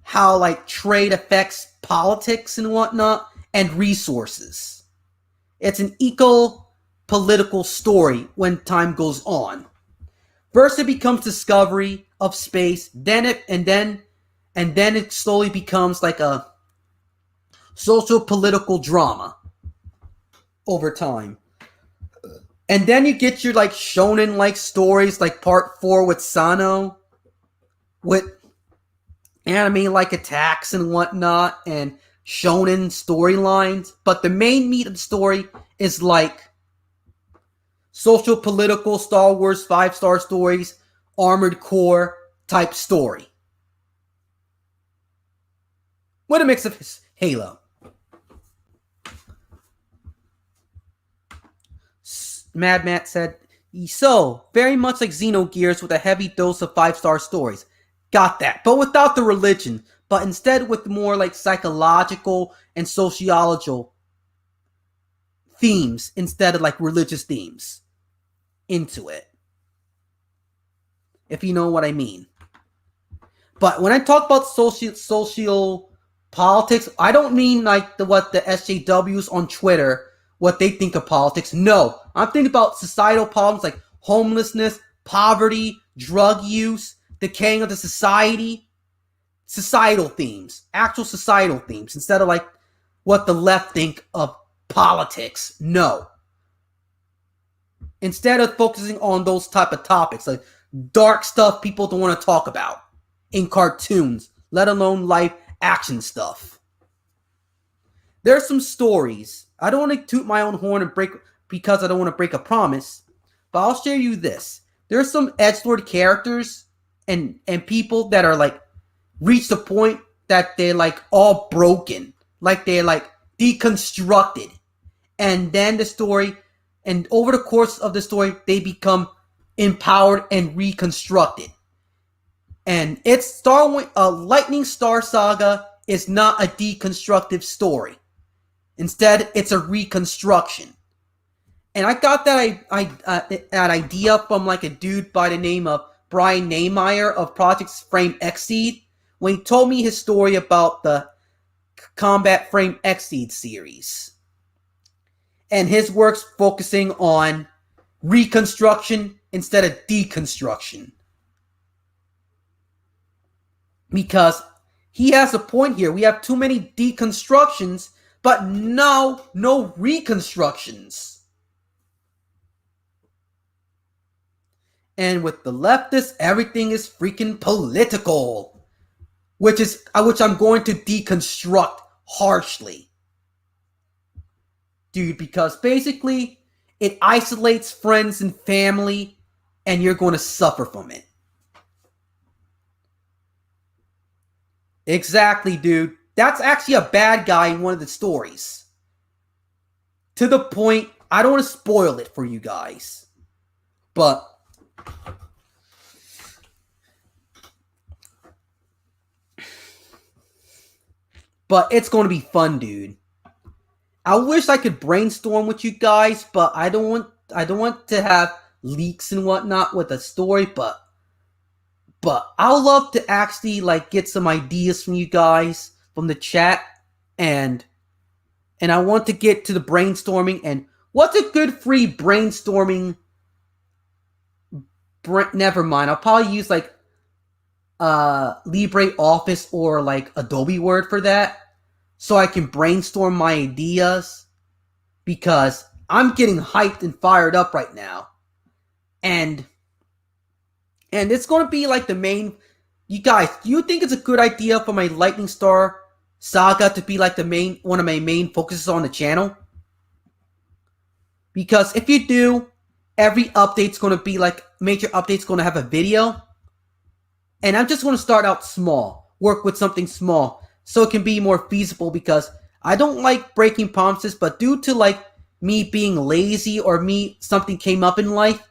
how trade affects politics and whatnot, and resources. It's an eco-political story when time goes on. First, it becomes discovery of space, then it slowly becomes like a social-political drama over time. And then you get your shonen stories like part 4 with Sano, with anime attacks and whatnot, and shonen storylines. But the main meat of the story is social-political Star Wars 5-star stories, Armored Core type story. With a mix of Halo. Mad Matt said, so, very much like Xenogears with a heavy dose of 5-star stories. Got that, but without the religion, but instead with more psychological and sociological themes instead of religious themes into it. If you know what I mean. But when I talk about social politics, I don't mean what the SJWs on Twitter, what they think of politics. No, I'm thinking about societal problems like homelessness, poverty, drug use, decaying of the society, societal themes, actual societal themes, instead of what the left think of politics. No. Instead of focusing on those type of topics, like dark stuff people don't want to talk about in cartoons, let alone live action stuff. There's some stories. I don't want to toot my own horn and because I don't want to break a promise, but I'll share you this. There's some edgelord characters and people that are reached a point that they're all broken, they're deconstructed, and then the story, and over the course of the story, they become empowered and reconstructed. And it's Lightning Star Saga is not a deconstructive story. Instead, it's a reconstruction. And I got that idea from a dude by the name of Brian Nehmeyer of Project Frame XIII when he told me his story about the Combat Frame XIII series. And his work's focusing on reconstruction instead of deconstruction. Because he has a point here. We have too many deconstructions, but no reconstructions. And with the leftists, everything is freaking political, which I'm going to deconstruct harshly. Dude, because basically it isolates friends and family, and you're going to suffer from it. Exactly, dude. That's actually a bad guy in one of the stories. To the point, I don't want to spoil it for you guys. But it's going to be fun, dude. I wish I could brainstorm with you guys, but I don't want to have leaks and whatnot with a story, but I'll love to actually like get some ideas from you guys from the chat, and I want to get to the brainstorming. And what's a good free brainstorming? Never mind. I'll probably use like LibreOffice or like Adobe Word for that, so I can brainstorm my ideas, because I'm getting hyped and fired up right now. And it's going to be like the main... You guys, do you think it's a good idea for my Lightning Star Saga to be like one of my main focuses on the channel? Because if you do, every update's going to be like... Major update's going to have a video. And I'm just going to start out small. Work with something small, so it can be more feasible, because I don't like breaking promises, but due to like me being lazy or something came up in life,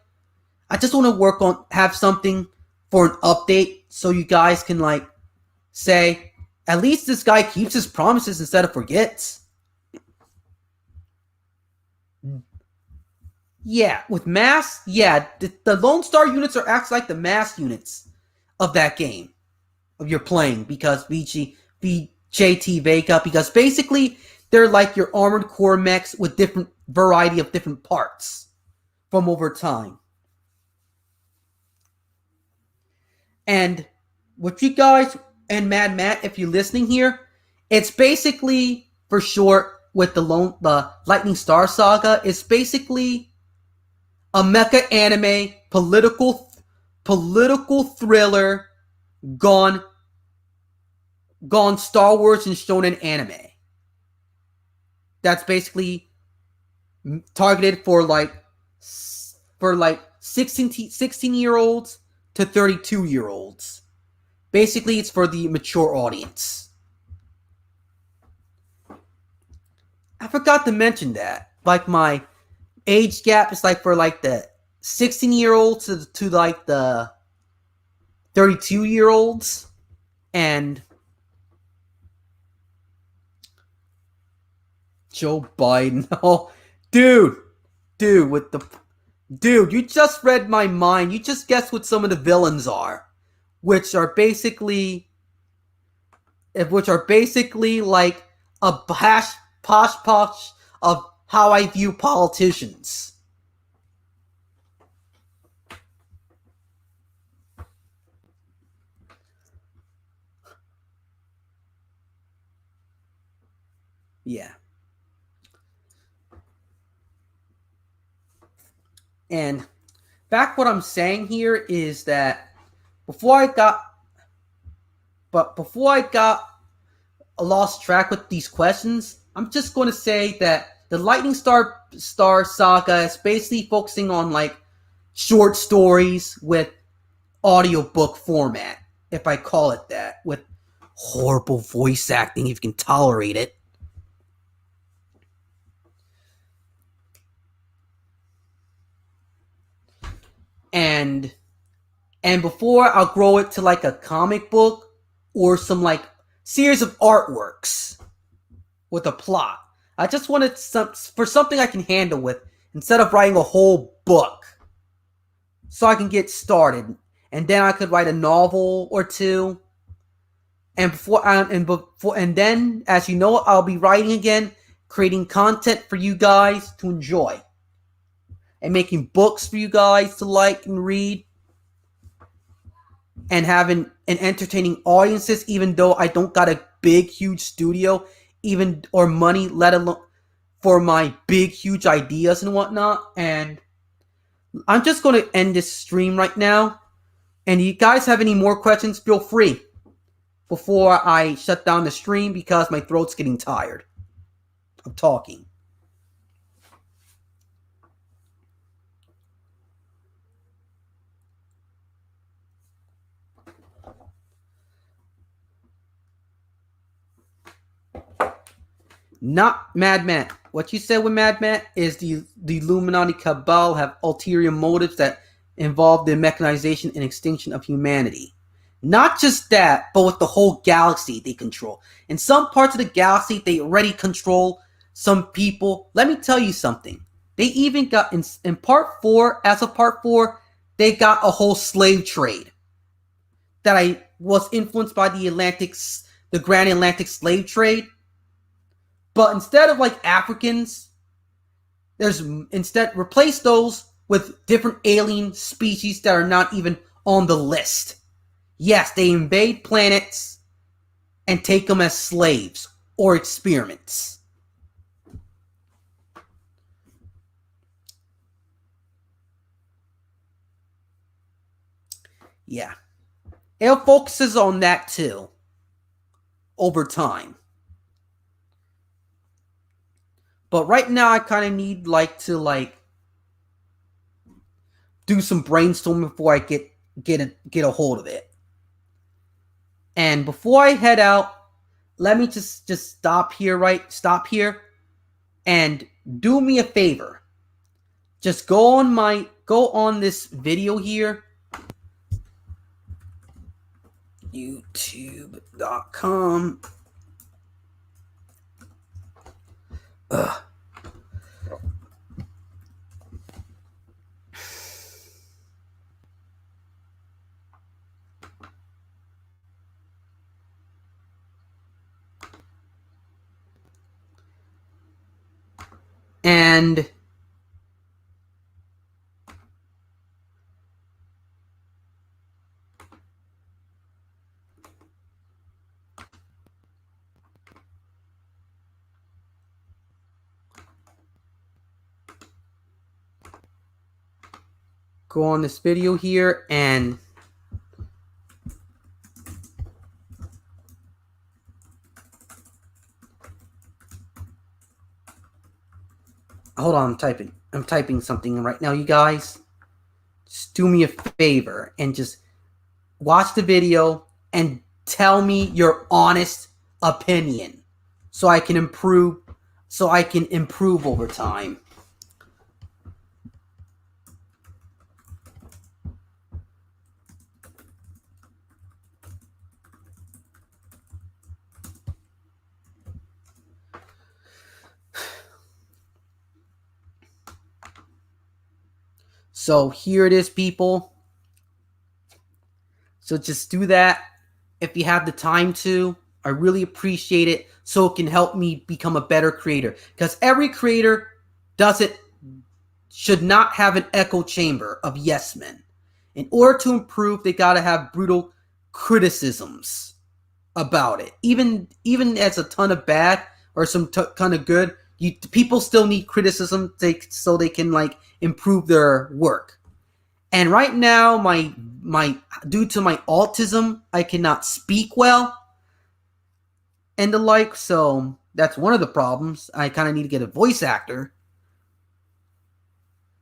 I just want to have something for an update, so you guys can like say, at least this guy keeps his promises instead of forgets. Yeah, with mass, yeah, the Lone Star units are actually like the mass units of that game of you're playing, because VJT Vega, because basically they're like your armored core mechs with different variety of different parts from over time. And with you guys and Mad Matt, if you're listening here, it's basically, for short, with the Lightning Star Saga, it's basically a mecha anime political thriller gone Star Wars and shonen anime. That's basically targeted for like 16-year-olds to 32-year-olds. Basically, it's for the mature audience. I forgot to mention that. Like, my age gap is like for like the 16-year-olds to like the 32-year-olds. And Joe Biden. Oh, dude, you just read my mind. You just guessed what some of the villains are, which are basically like a posh of how I view politicians. Yeah. And back what I'm saying here is that before I got lost track with these questions, I'm just going to say that the Lightning Star Saga is basically focusing on like short stories with audiobook format, if I call it that, with horrible voice acting, if you can tolerate it. And before I'll grow it to like a comic book or some like series of artworks with a plot. I just wanted for something I can handle with instead of writing a whole book, so I can get started, and then I could write a novel or two. And then, as you know, I'll be writing again, creating content for you guys to enjoy, and making books for you guys to like and read, and having an entertaining audiences, even though I don't got a big, huge studio, or money, let alone for my big, huge ideas and whatnot. And I'm just going to end this stream right now. And you guys have any more questions, feel free before I shut down the stream, because my throat's getting tired of talking. Not Mad Matt. What you said with Mad Matt is the Illuminati cabal have ulterior motives that involve the mechanization and extinction of humanity. Not just that, but with the whole galaxy they control. In some parts of the galaxy, they already control some people. Let me tell you something. They even got in part 4, as of part 4, they got a whole slave trade that I was influenced by the Grand Atlantic slave trade. But instead of like Africans, instead replace those with different alien species that are not even on the list. Yes, they invade planets and take them as slaves or experiments. Yeah. It focuses on that too. Over time. But right now I kind of need to do some brainstorming before I get a hold of it. And before I head out, let me just stop here and do me a favor. Just go on this video here, youtube.com. And go on this video here and hold on, I'm typing something right now, you guys. Just do me a favor and just watch the video and tell me your honest opinion so I can improve over time. So here it is, people. So just do that if you have the time to. I really appreciate it, so it can help me become a better creator. Because every creator should not have an echo chamber of yes men. In order to improve, they gotta have brutal criticisms about it. Even as a ton of bad or some ton of good, people still need criticism so they can improve their work. And right now, due to my autism, I cannot speak well and the like, so that's one of the problems. I kind of need to get a voice actor.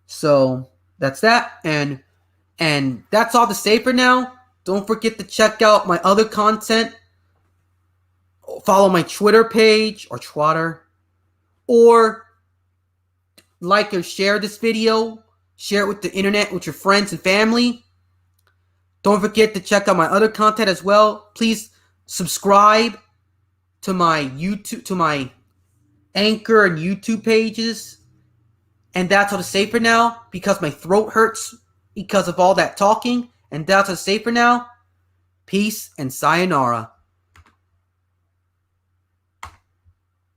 So that's that, and that's all to say for now. Don't forget to check out my other content. Follow my Twitter page or Twitter, or like or share this video. Share it with the internet, with your friends and family. Don't forget to check out my other content as well. Please subscribe to my Anchor and YouTube pages. And that's all to say for now, because my throat hurts because of all that talking. And that's all to say for now. Peace and sayonara.